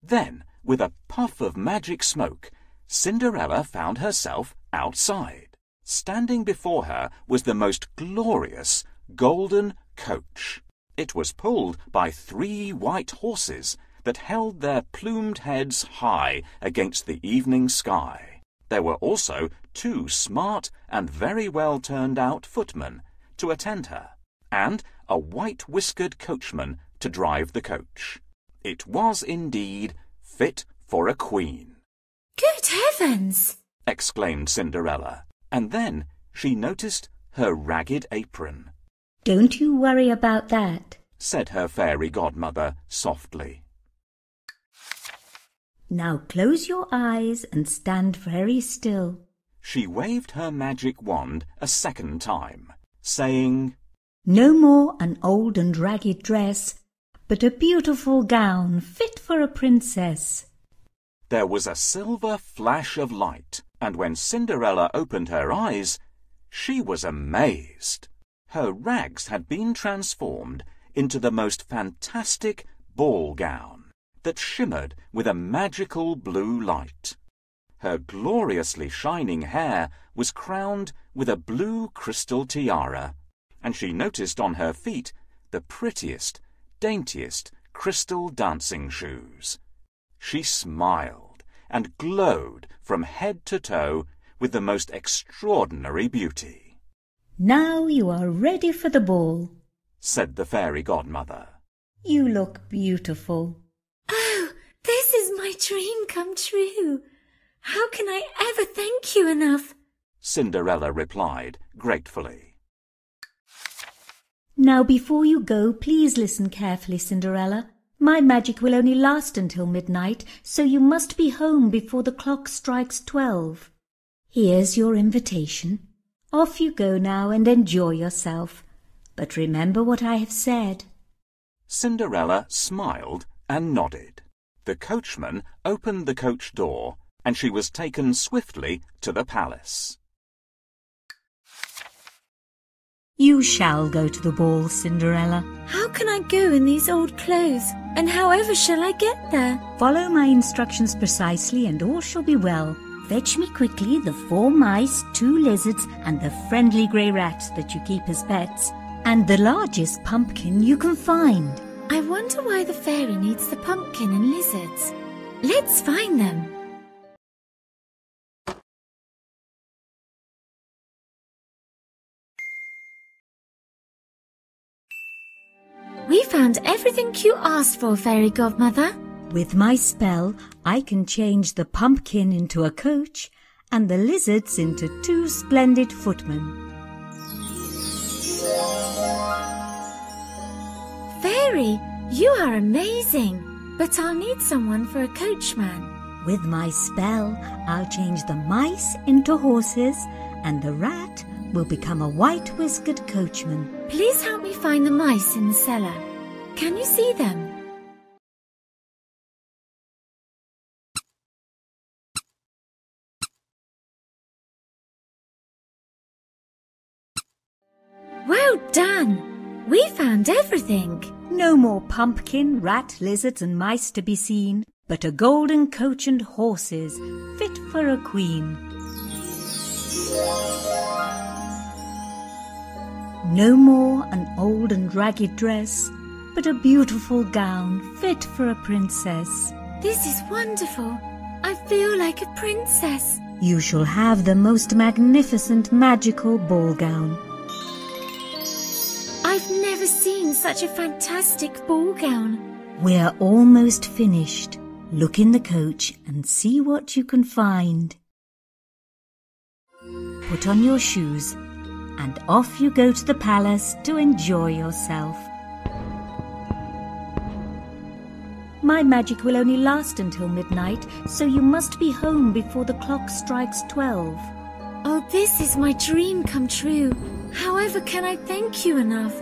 Then, with a puff of magic smoke, Cinderella found herself outside. Standing before her was the most glorious golden coach. It was pulled by 3 white horses that held their plumed heads high against the evening sky. There were also 2 smart and very well turned-out footmen to attend her, and a white-whiskered coachman to drive the coach. It was indeed fit for a queen. Good heavens! Exclaimed Cinderella, and then she noticed her ragged apron. Don't you worry about that, said her fairy godmother softly. Now close your eyes and stand very still. She waved her magic wand a second time, saying, No more an old and ragged dress, but a beautiful gown fit for a princess. There was a silver flash of light, and when Cinderella opened her eyes, she was amazed. Her rags had been transformed into the most fantastic ball gown that shimmered with a magical blue light. Her gloriously shining hair was crowned with a blue crystal tiara, and she noticed on her feet the prettiest, daintiest crystal dancing shoes. She smiled and glowed from head to toe with the most extraordinary beauty. Now you are ready for the ball, said the fairy godmother. You look beautiful. Oh, this is my dream come true. How can I ever thank you enough? Cinderella replied gratefully. Now before you go, please listen carefully, Cinderella. My magic will only last until midnight, so you must be home before the clock strikes 12. Here's your invitation. Off you go now and enjoy yourself. but remember what I have said. Cinderella smiled and nodded. The coachman opened the coach door, and she was taken swiftly to the palace. You shall go to the ball, Cinderella. How can I go in these old clothes? And however shall I get there? Follow my instructions precisely and all shall be well. Fetch me quickly the 4 mice, 2 lizards, and the friendly grey rat that you keep as pets, and the largest pumpkin you can find. I wonder why the fairy needs the pumpkin and lizards. Let's find them. We found everything you asked for, Fairy Godmother. With my spell, I can change the pumpkin into a coach and the lizards into 2 splendid footmen. Fairy, you are amazing, but I'll need someone for a coachman. With my spell, I'll change the mice into horses and the rat will become a white-whiskered coachman. Please help me find the mice in the cellar. Can you see them? Well done! We found everything. No more pumpkin, rat, lizards and mice to be seen, but a golden coach and horses fit for a queen. No more an old and ragged dress, but a beautiful gown fit for a princess. This is wonderful. I feel like a princess. You shall have the most magnificent magical ball gown. I've never seen such a fantastic ball gown. We're almost finished. Look in the coach and see what you can find. Put on your shoes and off you go to the palace to enjoy yourself. My magic will only last until midnight, so you must be home before the clock strikes 12. Oh, this is my dream come true. However can I thank you enough?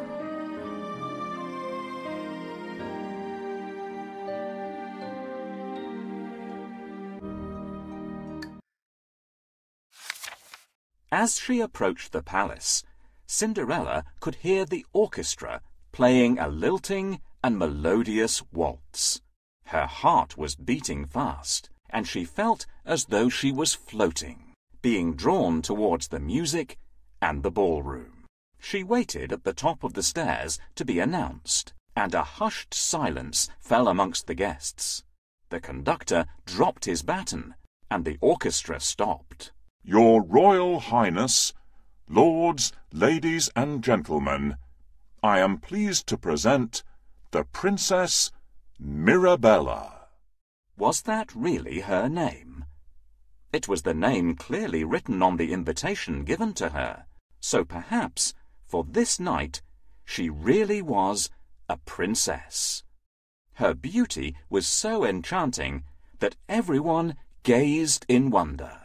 As she approached the palace, Cinderella could hear the orchestra playing a lilting and melodious waltz. Her heart was beating fast, and she felt as though she was floating, being drawn towards the music and the ballroom. She waited at the top of the stairs to be announced, and a hushed silence fell amongst the guests. The conductor dropped his baton, and the orchestra stopped. Your Royal Highness, lords, ladies and gentlemen, I am pleased to present the Princess Mirabella. Was that really her name? It was the name clearly written on the invitation given to her, so perhaps, for this night, she really was a princess. Her beauty was so enchanting that everyone gazed in wonder.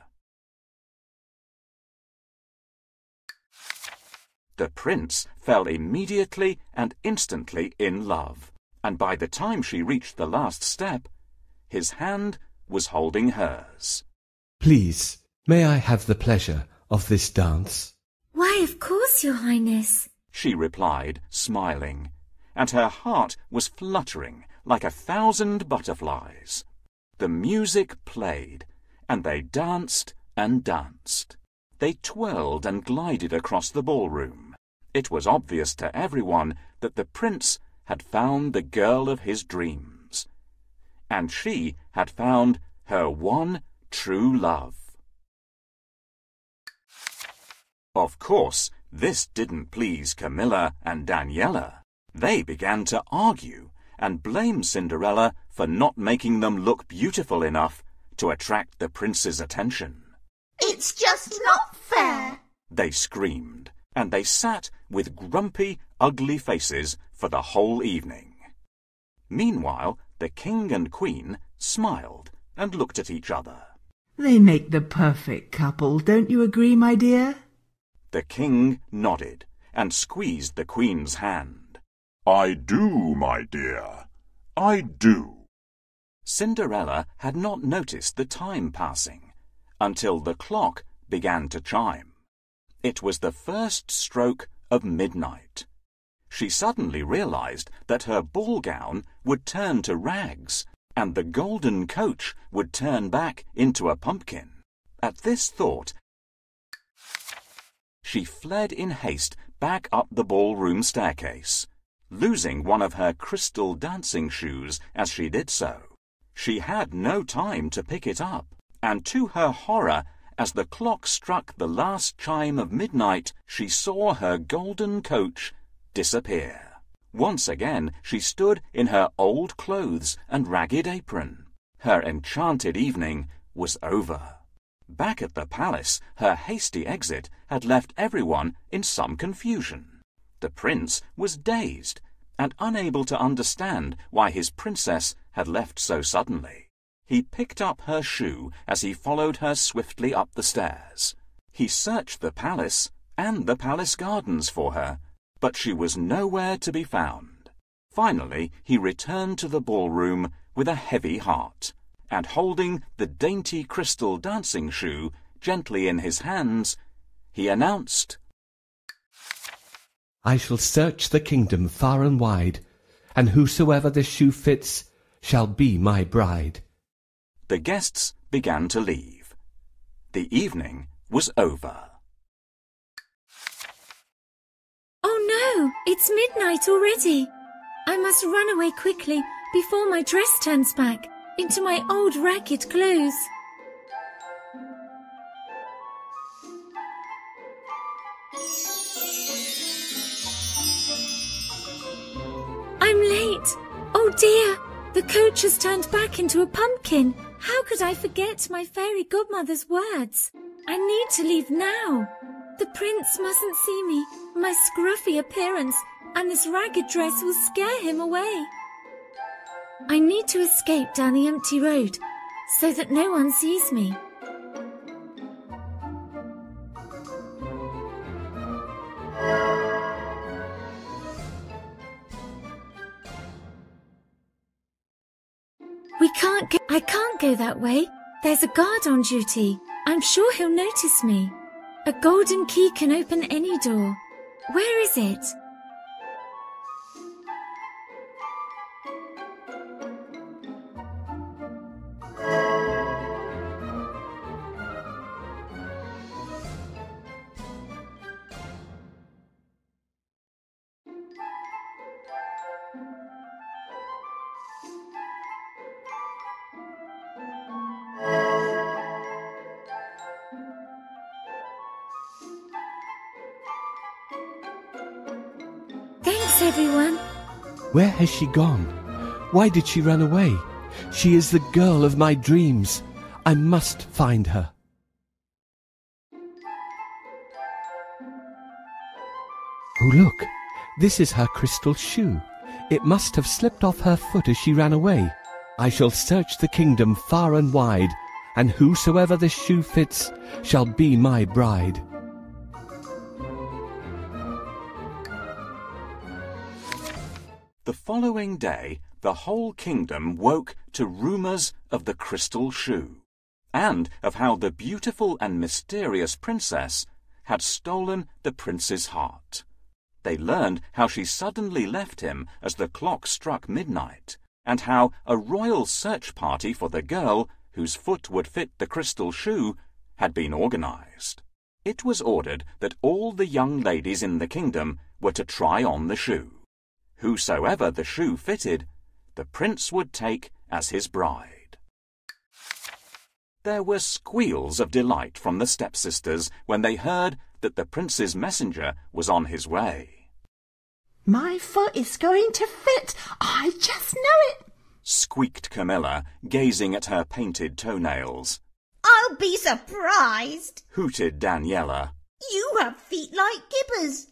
The prince fell immediately and instantly in love, and by the time she reached the last step, his hand was holding hers. Please, may I have the pleasure of this dance? Why, of course, Your Highness, she replied, smiling, and her heart was fluttering like 1,000 butterflies. The music played, and they danced and danced. They twirled and glided across the ballroom. It was obvious to everyone that the prince had found the girl of his dreams, and she had found her one true love. Of course, this didn't please Camilla and Daniela. They began to argue and blame Cinderella for not making them look beautiful enough to attract the prince's attention. It's just not fair, they screamed, and they sat with grumpy, ugly faces for the whole evening. Meanwhile, the king and queen smiled and looked at each other. They make the perfect couple, don't you agree, my dear? The king nodded, and squeezed the Queen's hand. I do, my dear. I do. Cinderella had not noticed the time passing until the clock began to chime. It was the first stroke of midnight. She suddenly realized that her ball gown would turn to rags and the golden coach would turn back into a pumpkin. At this thought, she fled in haste back up the ballroom staircase, losing one of her crystal dancing shoes as she did so. She had no time to pick it up, and to her horror, as the clock struck the last chime of midnight, she saw her golden coach disappear. Once again she stood in her old clothes and ragged apron. Her enchanted evening was over. Back at the palace, her hasty exit had left everyone in some confusion. The prince was dazed and unable to understand why his princess had left so suddenly. He picked up her shoe as he followed her swiftly up the stairs. He searched the palace and the palace gardens for her, but she was nowhere to be found. Finally, he returned to the ballroom with a heavy heart, and holding the dainty crystal dancing shoe gently in his hands, he announced, I shall search the kingdom far and wide, and whosoever this shoe fits shall be my bride. The guests began to leave. The evening was over. Oh no, it's midnight already. I must run away quickly before my dress turns back into my old ragged clothes. I'm late. Oh dear, the coach has turned back into a pumpkin. How could I forget my fairy godmother's words? I need to leave now. The prince mustn't see me. My scruffy appearance and this ragged dress will scare him away. I need to escape down the empty road so that no one sees me. I can't go that way. There's a guard on duty. I'm sure he'll notice me. A golden key can open any door. Where is it? Thanks, everyone. Where has she gone? Why did she run away? She is the girl of my dreams. I must find her. Oh, look. This is her crystal shoe. It must have slipped off her foot as she ran away. I shall search the kingdom far and wide, and whosoever this shoe fits shall be my bride. The following day, the whole kingdom woke to rumours of the crystal shoe, and of how the beautiful and mysterious princess had stolen the prince's heart. They learned how she suddenly left him as the clock struck midnight, and how a royal search party for the girl whose foot would fit the crystal shoe had been organised. It was ordered that all the young ladies in the kingdom were to try on the shoe. Whosoever the shoe fitted, the prince would take as his bride. There were squeals of delight from the stepsisters when they heard that the prince's messenger was on his way. My foot is going to fit. I just know it, squeaked Camilla, gazing at her painted toenails. I'll be surprised, hooted Daniela. You have feet like Gibber's.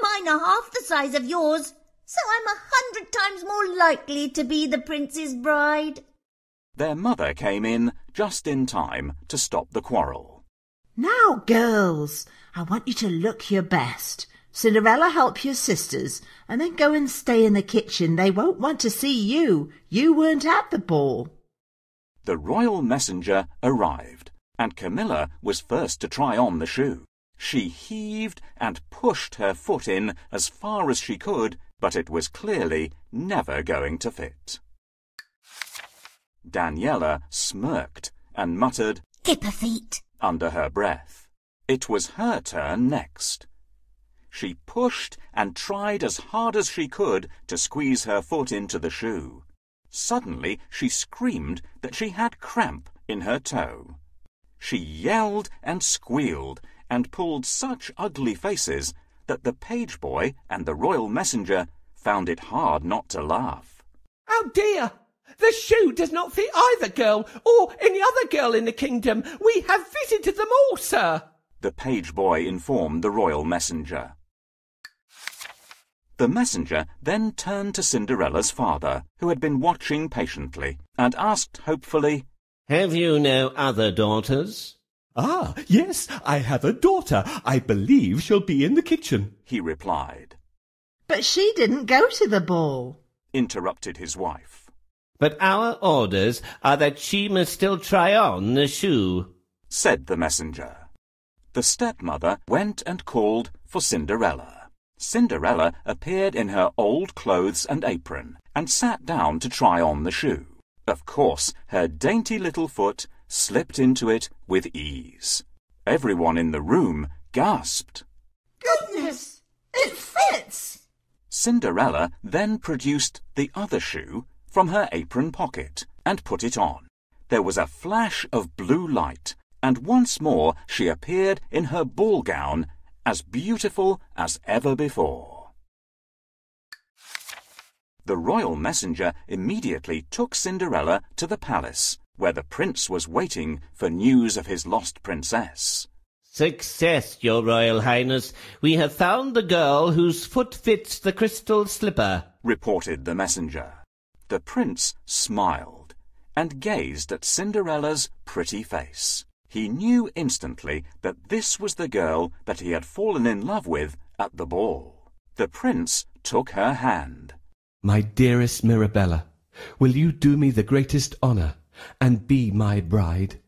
Mine are half the size of yours, so I'm 100 times more likely to be the prince's bride. Their mother came in just in time to stop the quarrel. Now, girls, I want you to look your best. Cinderella, help your sisters, and then go and stay in the kitchen. They won't want to see you. You weren't at the ball. The royal messenger arrived, and Camilla was first to try on the shoe. She heaved and pushed her foot in as far as she could, but it was clearly never going to fit. Daniela smirked and muttered, "Hippophete," under her breath. It was her turn next. She pushed and tried as hard as she could to squeeze her foot into the shoe. Suddenly she screamed that she had cramp in her toe. She yelled and squealed and pulled such ugly faces that the page boy and the royal messenger found it hard not to laugh. Oh dear! The shoe does not fit either girl or any other girl in the kingdom. We have visited them all, sir, the page boy informed the royal messenger. The messenger then turned to Cinderella's father, who had been watching patiently, and asked hopefully, "Have you no other daughters?" Ah, yes, I have a daughter. I believe she'll be in the kitchen, he replied. But she didn't go to the ball, interrupted his wife. But our orders are that she must still try on the shoe, said the messenger. The stepmother went and called for Cinderella. Cinderella appeared in her old clothes and apron and sat down to try on the shoe. Of course, her dainty little foot slipped into it with ease. Everyone in the room gasped. "Goodness, it fits!" Cinderella then produced the other shoe from her apron pocket and put it on. There was a flash of blue light, and once more she appeared in her ball gown, as beautiful as ever before. The royal messenger immediately took Cinderella to the palace, where the prince was waiting for news of his lost princess. "Success, your royal highness. We have found the girl whose foot fits the crystal slipper," reported the messenger. The prince smiled and gazed at Cinderella's pretty face. He knew instantly that this was the girl that he had fallen in love with at the ball. The prince took her hand. My dearest Mirabella, will you do me the greatest honour and be my bride?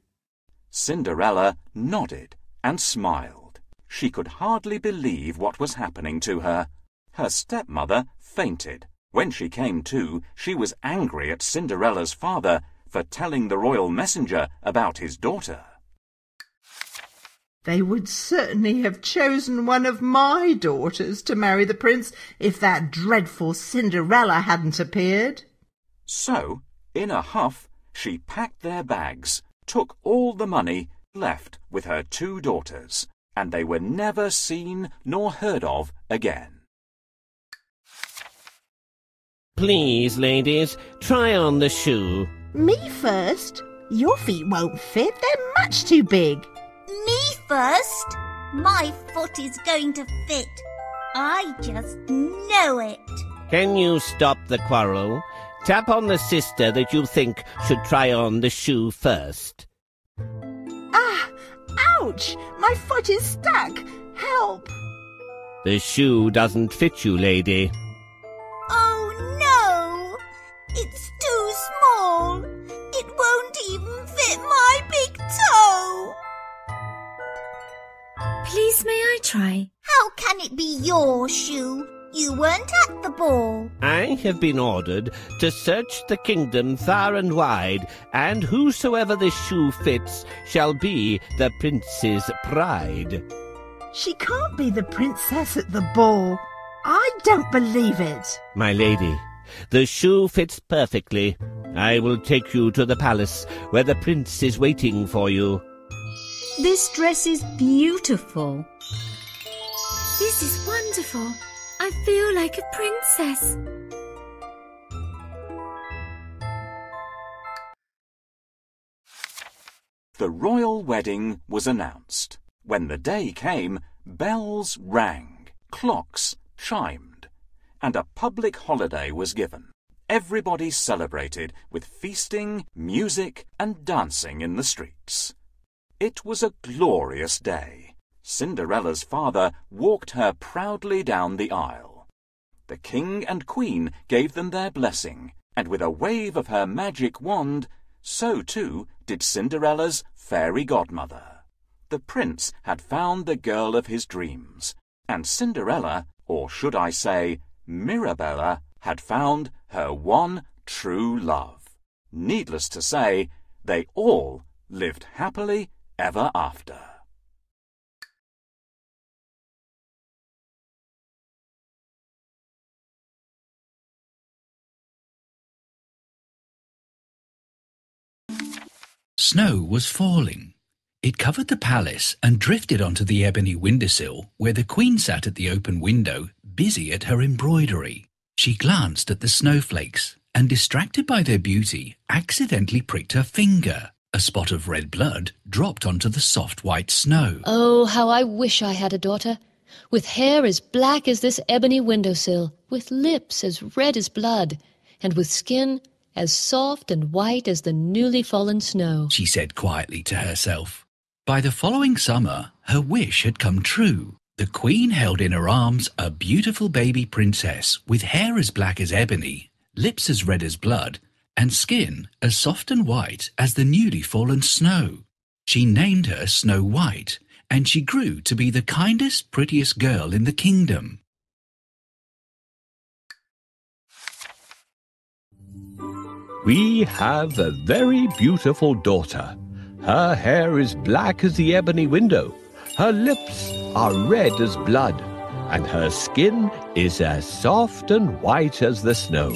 Cinderella nodded and smiled. She could hardly believe what was happening to her. Her stepmother fainted. When she came to, she was angry at Cinderella's father for telling the royal messenger about his daughter. They would certainly have chosen one of my daughters to marry the prince if that dreadful Cinderella hadn't appeared. So, in a huff, she packed their bags, took all the money, left with her 2 daughters, and they were never seen nor heard of again. "Please, ladies, try on the shoe." Me first? Your feet won't fit. They're much too big. Me first? My foot is going to fit. I just know it. Can you stop the quarrel? Tap on the sister that you think should try on the shoe first. Ah! Ouch! My foot is stuck. Help! The shoe doesn't fit you, lady. Oh no! It's too small. It won't even fit my big toe. Please, may I try? How can it be your shoe? You weren't at the ball. I have been ordered to search the kingdom far and wide, and whosoever this shoe fits shall be the prince's pride. She can't be the princess at the ball. I don't believe it. My lady, the shoe fits perfectly. I will take you to the palace where the prince is waiting for you. This dress is beautiful. This is wonderful. I feel like a princess. The royal wedding was announced. When the day came, bells rang, clocks chimed, and a public holiday was given. Everybody celebrated with feasting, music, and dancing in the streets. It was a glorious day. Cinderella's father walked her proudly down the aisle. The king and queen gave them their blessing, and with a wave of her magic wand, so too did Cinderella's fairy godmother. The prince had found the girl of his dreams, and Cinderella, or should I say Mirabella, had found her one true love. Needless to say, they all lived happily ever after. Snow was falling. It covered the palace and drifted onto the ebony windowsill where the Queen sat at the open window, busy at her embroidery. She glanced at the snowflakes and, distracted by their beauty, accidentally pricked her finger. A spot of red blood dropped onto the soft white snow. Oh, how I wish I had a daughter, with hair as black as this ebony windowsill, with lips as red as blood, and with skin as soft and white as the newly fallen snow, she said quietly to herself. By the following summer, her wish had come true. The Queen held in her arms a beautiful baby princess with hair as black as ebony, lips as red as blood, and skin as soft and white as the newly fallen snow. She named her Snow White, and she grew to be the kindest, prettiest girl in the kingdom. We have a very beautiful daughter. Her hair is black as the ebony window. Her lips are red as blood, and her skin is as soft and white as the snow.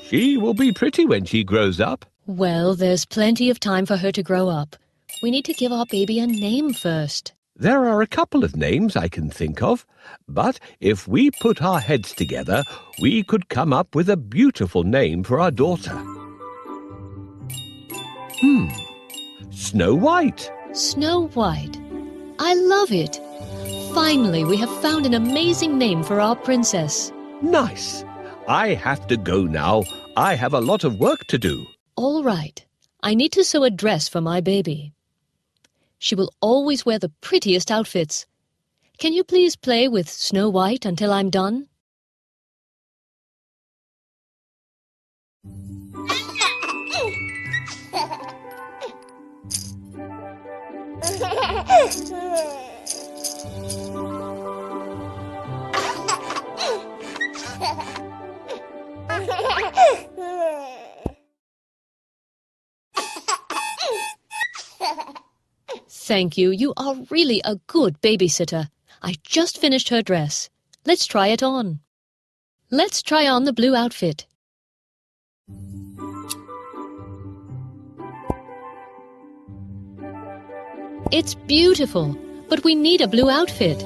She will be pretty when she grows up. Well, there's plenty of time for her to grow up. We need to give our baby a name first. There are a couple of names I can think of, but if we put our heads together, we could come up with a beautiful name for our daughter. Snow White. Snow White. I love it. Finally, we have found an amazing name for our princess. Nice. I have to go now. I have a lot of work to do. All right. I need to sew a dress for my baby. She will always wear the prettiest outfits. Can you please play with Snow White until I'm done? Thank you. You are really a good babysitter. I just finished her dress. Let's try it on. Let's try on the blue outfit. It's beautiful, but we need a blue outfit.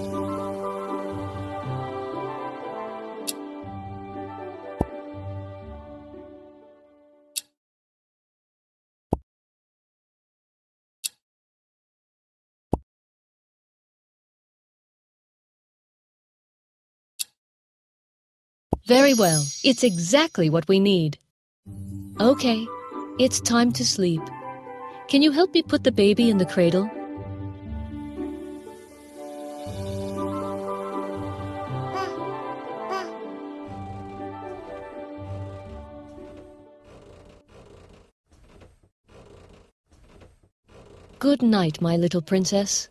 Very well. It's exactly what we need. Okay, it's time to sleep. Can you help me put the baby in the cradle? Good night, my little princess.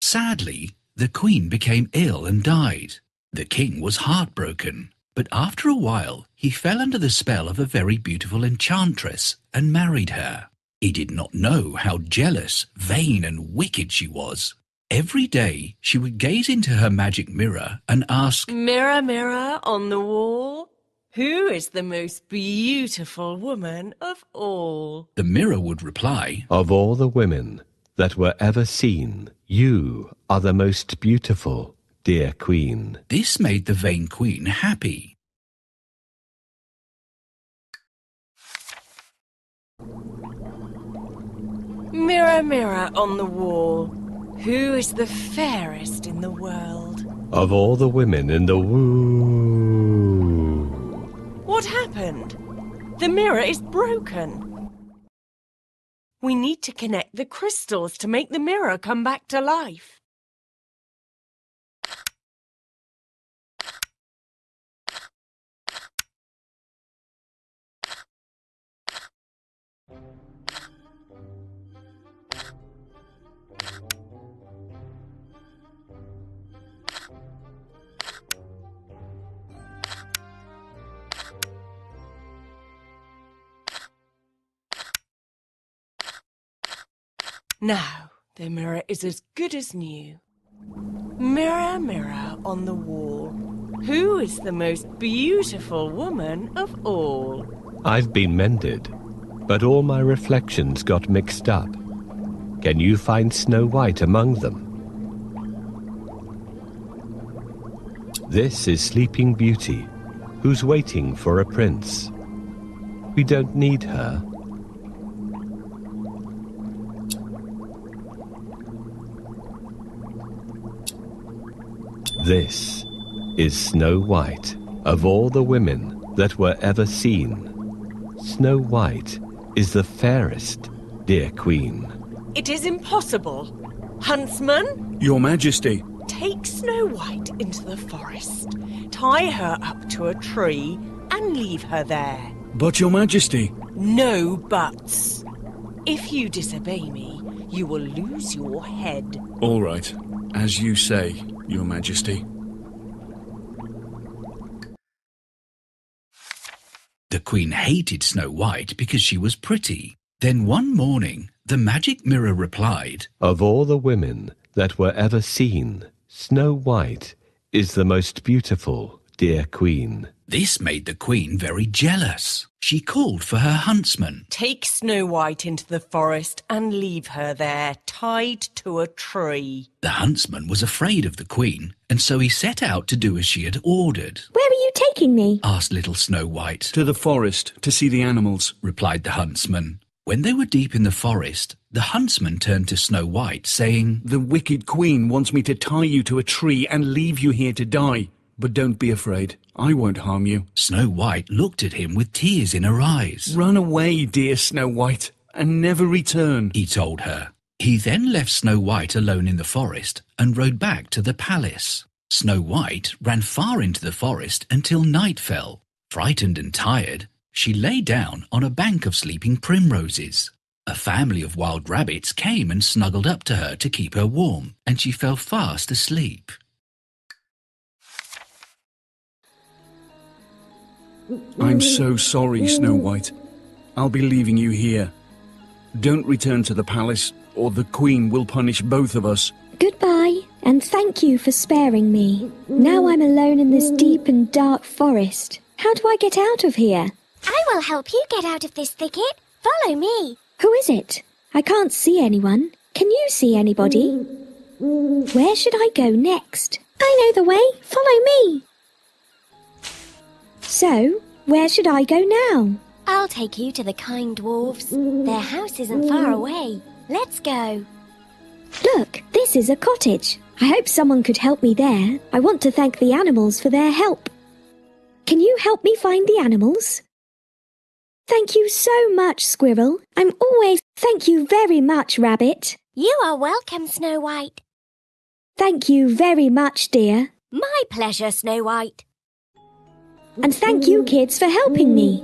Sadly, the Queen became ill and died. The King was heartbroken, but after a while he fell under the spell of a very beautiful enchantress and married her. He did not know how jealous, vain and wicked she was. Every day she would gaze into her magic mirror and ask, "Mirror, mirror on the wall, who is the most beautiful woman of all?" The mirror would reply, "Of all the women that were ever seen, you are the most beautiful, dear Queen." This made the vain Queen happy. Mirror, mirror on the wall, who is the fairest in the world? Of all the women in the woo. What happened? The mirror is broken. We need to connect the crystals to make the mirror come back to life. Now, the mirror is as good as new. Mirror, mirror on the wall, who is the most beautiful woman of all? I've been mended, but all my reflections got mixed up. Can you find Snow White among them? This is Sleeping Beauty, who's waiting for a prince. We don't need her. This is Snow White, of all the women that were ever seen. Snow White is the fairest, dear Queen. It is impossible. Huntsman, Your Majesty. take Snow White into the forest, tie her up to a tree and leave her there. But Your Majesty. No buts. If you disobey me, you will lose your head. All right, as you say, Your Majesty. The Queen hated Snow White because she was pretty. Then one morning, the magic mirror replied, Of all the women that were ever seen, Snow White is the most beautiful, dear Queen. This made the Queen very jealous. She called for her huntsman. Take Snow White into the forest and leave her there, tied to a tree. The huntsman was afraid of the Queen, and so he set out to do as she had ordered. Where are you taking me? Asked little Snow White. To the forest, to see the animals, replied the huntsman. When they were deep in the forest, the huntsman turned to Snow White, saying, The wicked Queen wants me to tie you to a tree and leave you here to die. But don't be afraid, I won't harm you. Snow White looked at him with tears in her eyes. Run away, dear Snow White, and never return, he told her. He then left Snow White alone in the forest and rode back to the palace. Snow White ran far into the forest until night fell. Frightened and tired, she lay down on a bank of sleeping primroses. A family of wild rabbits came and snuggled up to her to keep her warm, and she fell fast asleep. I'm so sorry, Snow White. I'll be leaving you here. Don't return to the palace, or the Queen will punish both of us. Goodbye, and thank you for sparing me. Now I'm alone in this deep and dark forest. How do I get out of here? I will help you get out of this thicket. Follow me. Who is it? I can't see anyone. Can you see anybody? Where should I go next? I know the way. Follow me. So, where should I go now? I'll take you to the kind dwarfs. Their house isn't far away. Let's go. Look, this is a cottage. I hope someone could help me there. I want to thank the animals for their help. Can you help me find the animals? Thank you so much, Squirrel. Thank you very much, Rabbit. You are welcome, Snow White. Thank you very much, dear. My pleasure, Snow White. And thank you, kids, for helping me.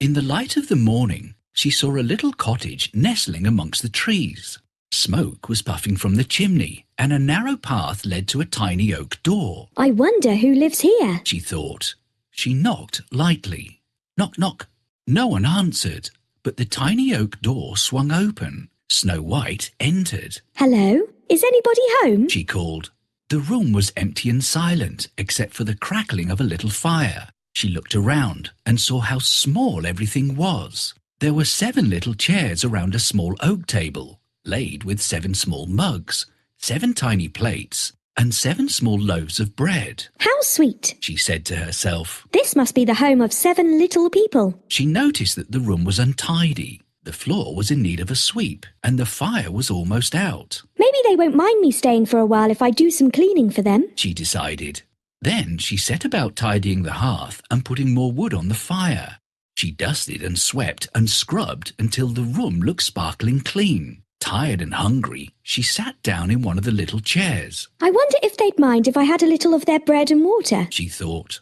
In the light of the morning, she saw a little cottage nestling amongst the trees. Smoke was puffing from the chimney, and a narrow path led to a tiny oak door. I wonder who lives here, she thought. She knocked lightly. Knock, knock. No one answered, but the tiny oak door swung open. Snow White entered. Hello? Is anybody home? She called. The room was empty and silent, except for the crackling of a little fire. She looked around and saw how small everything was. There were 7 little chairs around a small oak table, laid with 7 small mugs, 7 tiny plates, and 7 small loaves of bread. How sweet, she said to herself. This must be the home of 7 little people. She noticed that the room was untidy. The floor was in need of a sweep, and the fire was almost out. Maybe they won't mind me staying for a while if I do some cleaning for them, she decided. Then she set about tidying the hearth and putting more wood on the fire. She dusted and swept and scrubbed until the room looked sparkling clean. Tired and hungry, she sat down in one of the little chairs. I wonder if they'd mind if I had a little of their bread and water, she thought.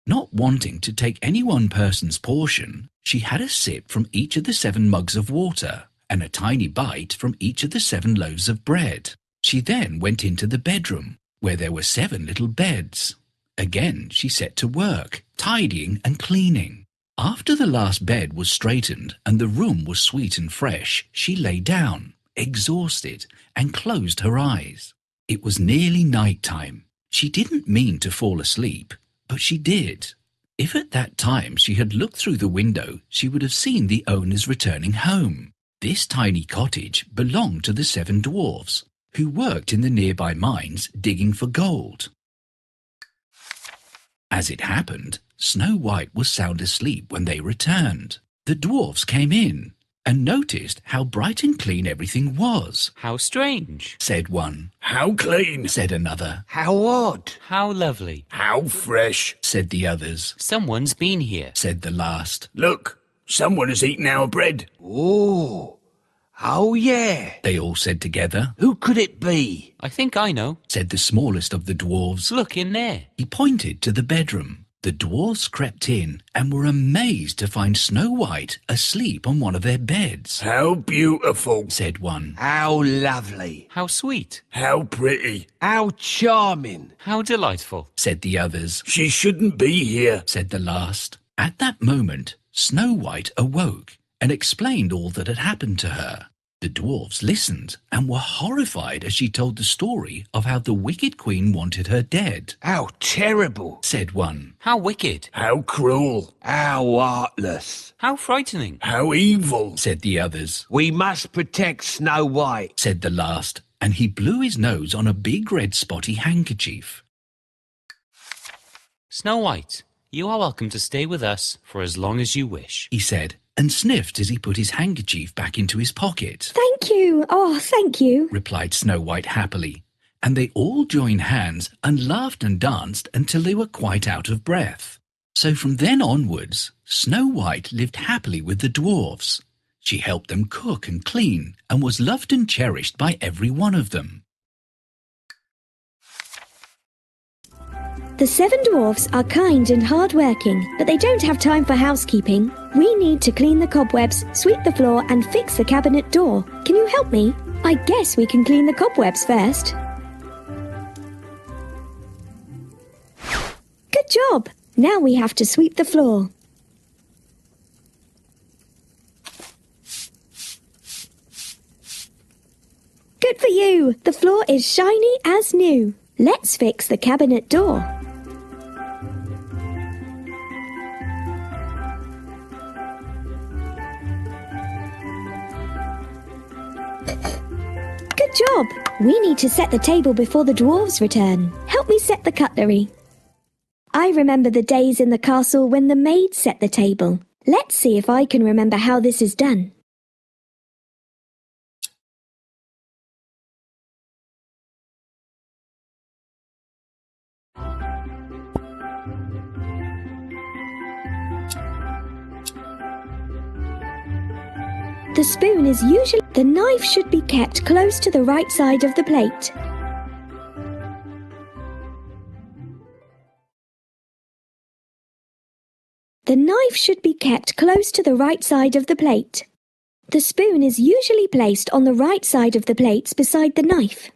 Not wanting to take any one person's portion, she had a sip from each of the 7 mugs of water and a tiny bite from each of the 7 loaves of bread. She then went into the bedroom, where there were 7 little beds. Again she set to work, tidying and cleaning. After the last bed was straightened and the room was sweet and fresh, she lay down, exhausted, and closed her eyes. It was nearly night time. She didn't mean to fall asleep, but she did. If at that time she had looked through the window, she would have seen the owners returning home. This tiny cottage belonged to the 7 dwarfs, who worked in the nearby mines digging for gold. As it happened, Snow White was sound asleep when they returned. The dwarfs came in and noticed how bright and clean everything was. How strange, said one. How clean, said another. How odd. How lovely. How fresh, said the others. Someone's been here, said the last. Look, someone has eaten our bread. Oh, yeah, they all said together. Who could it be? I think I know, said the smallest of the dwarves. Look in there. He pointed to the bedroom. The dwarves crept in and were amazed to find Snow White asleep on one of their beds. How beautiful, said one. How lovely. How sweet. How pretty. How charming. How delightful, said the others. She shouldn't be here, said the last. At that moment, Snow White awoke and explained all that had happened to her. The dwarfs listened and were horrified as she told the story of how the wicked queen wanted her dead. How terrible, said one. How wicked. How cruel. How heartless. How frightening. How evil, said the others. We must protect Snow White, said the last, and he blew his nose on a big red spotty handkerchief. Snow White, you are welcome to stay with us for as long as you wish, he said, and sniffed as he put his handkerchief back into his pocket. Thank you. Oh, thank you, replied Snow White happily, and they all joined hands and laughed and danced until they were quite out of breath. So from then onwards, Snow White lived happily with the dwarfs. She helped them cook and clean and was loved and cherished by every one of them. The 7 dwarfs are kind and hard-working, but they don't have time for housekeeping. We need to clean the cobwebs, sweep the floor, and fix the cabinet door. Can you help me? I guess we can clean the cobwebs first. Good job! Now we have to sweep the floor. Good for you! The floor is shiny as new. Let's fix the cabinet door. Good job! We need to set the table before the dwarves return. Help me set the cutlery. I remember the days in the castle when the maids set the table. Let's see if I can remember how this is done. The spoon is usually... The knife should be kept close to the right side of the plate. The knife should be kept close to the right side of the plate. The spoon is usually placed on the right side of the plates beside the knife.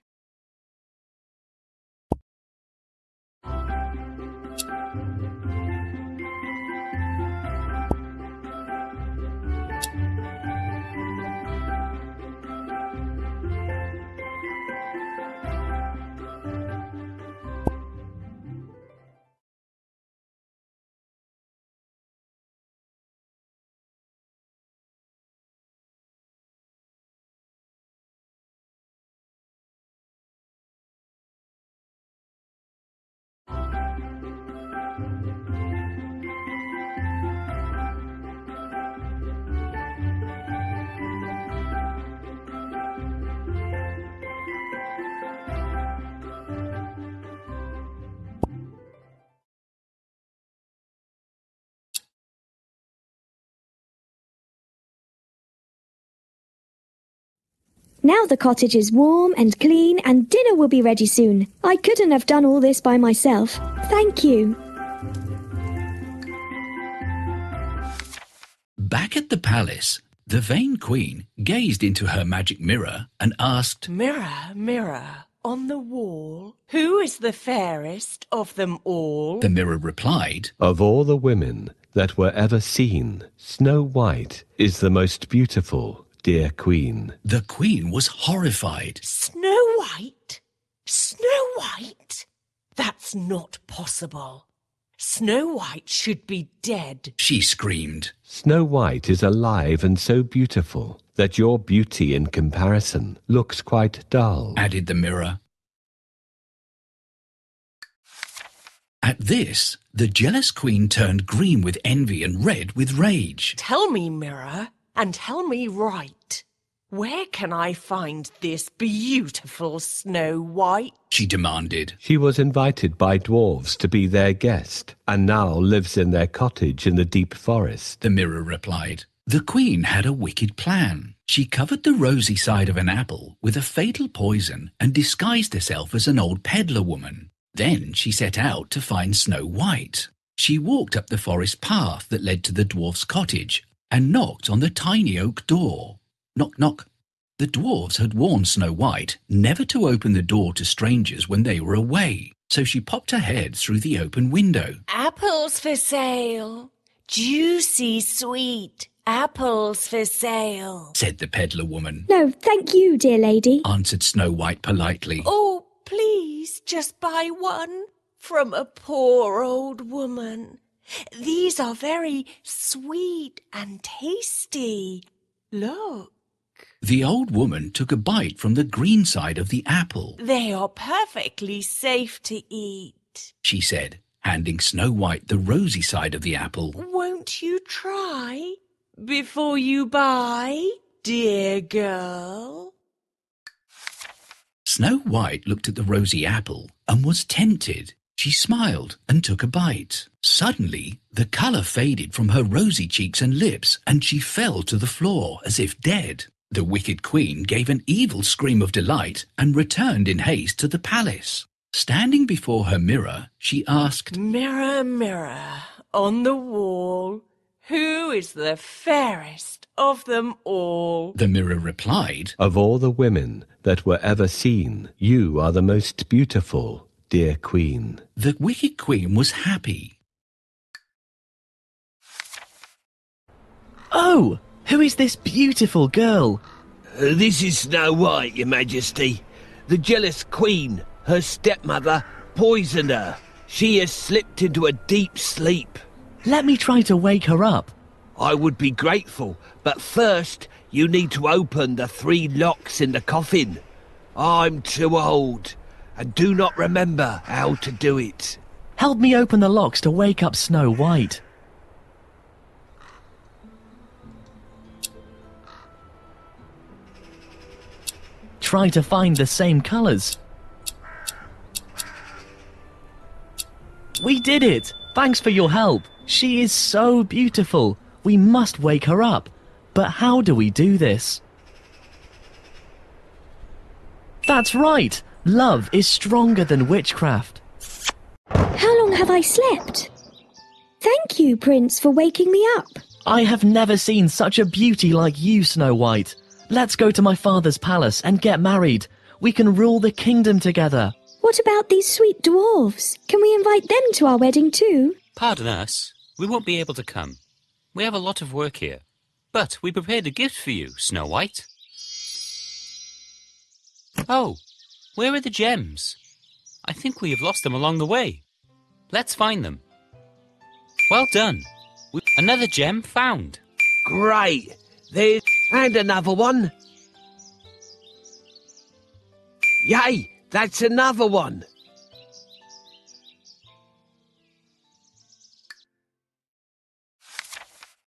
Now the cottage is warm and clean and dinner will be ready soon. I couldn't have done all this by myself. Thank you. Back at the palace, the vain queen gazed into her magic mirror and asked, Mirror, mirror, on the wall, who is the fairest of them all? The mirror replied, Of all the women that were ever seen, Snow White is the most beautiful, dear queen. The queen was horrified. Snow White? Snow White? That's not possible. Snow White should be dead. She screamed. Snow White is alive and so beautiful that your beauty in comparison looks quite dull, added the mirror. At this, the jealous queen turned green with envy and red with rage. Tell me, mirror, and tell me right. Where can I find this beautiful Snow White? She demanded. She was invited by dwarves to be their guest, and now lives in their cottage in the deep forest, the mirror replied. The queen had a wicked plan. She covered the rosy side of an apple with a fatal poison and disguised herself as an old peddler woman. Then she set out to find Snow White. She walked up the forest path that led to the dwarf's cottage and knocked on the tiny oak door. Knock, knock. The dwarfs had warned Snow White never to open the door to strangers when they were away, so she popped her head through the open window. Apples for sale. Juicy, sweet apples for sale, said the peddler woman. No, thank you, dear lady, answered Snow White politely. Oh, please, just buy one from a poor old woman. These are very sweet and tasty. Look. The old woman took a bite from the green side of the apple. They are perfectly safe to eat, she said, handing Snow White the rosy side of the apple. Won't you try before you buy, dear girl? Snow White looked at the rosy apple and was tempted. She smiled and took a bite. Suddenly, the colour faded from her rosy cheeks and lips, and she fell to the floor as if dead. The wicked queen gave an evil scream of delight and returned in haste to the palace. Standing before her mirror, she asked, Mirror, mirror, on the wall, who is the fairest of them all? The mirror replied, Of all the women that were ever seen, you are the most beautiful, dear queen. The wicked queen was happy. Oh, who is this beautiful girl? This is Snow White, Your Majesty. The jealous queen, her stepmother, poisoned her. She has slipped into a deep sleep. Let me try to wake her up. I would be grateful, but first you need to open the 3 locks in the coffin. I'm too old and do not remember how to do it. Help me open the locks to wake up Snow White. Try to find the same colours. We did it! Thanks for your help. She is so beautiful. We must wake her up. But how do we do this? That's right! Love is stronger than witchcraft. How long have I slept? Thank you, Prince, for waking me up. I have never seen such a beauty like you, Snow White. Let's go to my father's palace and get married. We can rule the kingdom together. What about these sweet dwarves? Can we invite them to our wedding too? Pardon us, we won't be able to come. We have a lot of work here. But we prepared a gift for you, Snow White. Oh, where are the gems? I think we have lost them along the way. Let's find them. Well done. Another gem found. Great. There's... and another one. Yay, that's another one.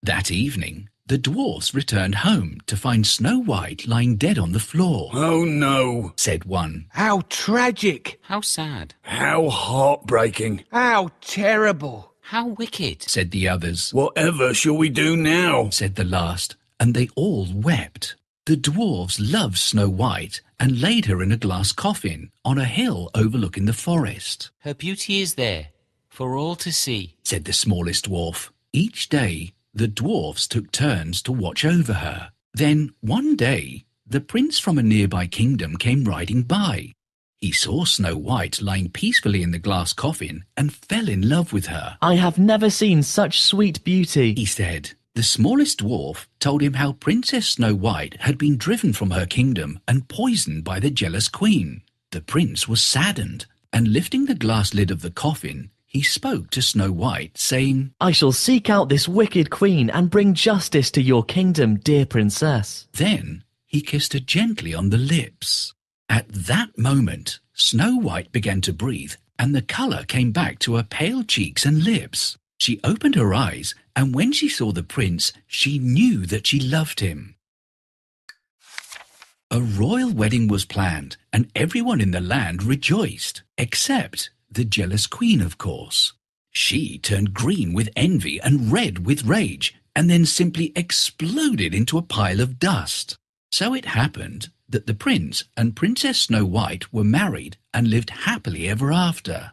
That evening, the dwarfs returned home to find Snow White lying dead on the floor. Oh no, said one. How tragic. How sad. How heartbreaking. How terrible. How wicked, said the others. Whatever shall we do now? said the last, and they all wept. The dwarfs loved Snow White and laid her in a glass coffin on a hill overlooking the forest. Her beauty is there, for all to see, said the smallest dwarf. Each day, the dwarfs took turns to watch over her. Then, one day, the prince from a nearby kingdom came riding by. He saw Snow White lying peacefully in the glass coffin and fell in love with her. I have never seen such sweet beauty, he said. The smallest dwarf told him how Princess Snow White had been driven from her kingdom and poisoned by the jealous queen. The prince was saddened, and lifting the glass lid of the coffin, he spoke to Snow White, saying, I shall seek out this wicked queen and bring justice to your kingdom, dear princess. Then he kissed her gently on the lips. At that moment, Snow White began to breathe, and the colour came back to her pale cheeks and lips. She opened her eyes, and when she saw the prince, she knew that she loved him. A royal wedding was planned, and everyone in the land rejoiced, except the jealous queen, of course. She turned green with envy and red with rage, and then simply exploded into a pile of dust. So it happened that the prince and Princess Snow White were married and lived happily ever after.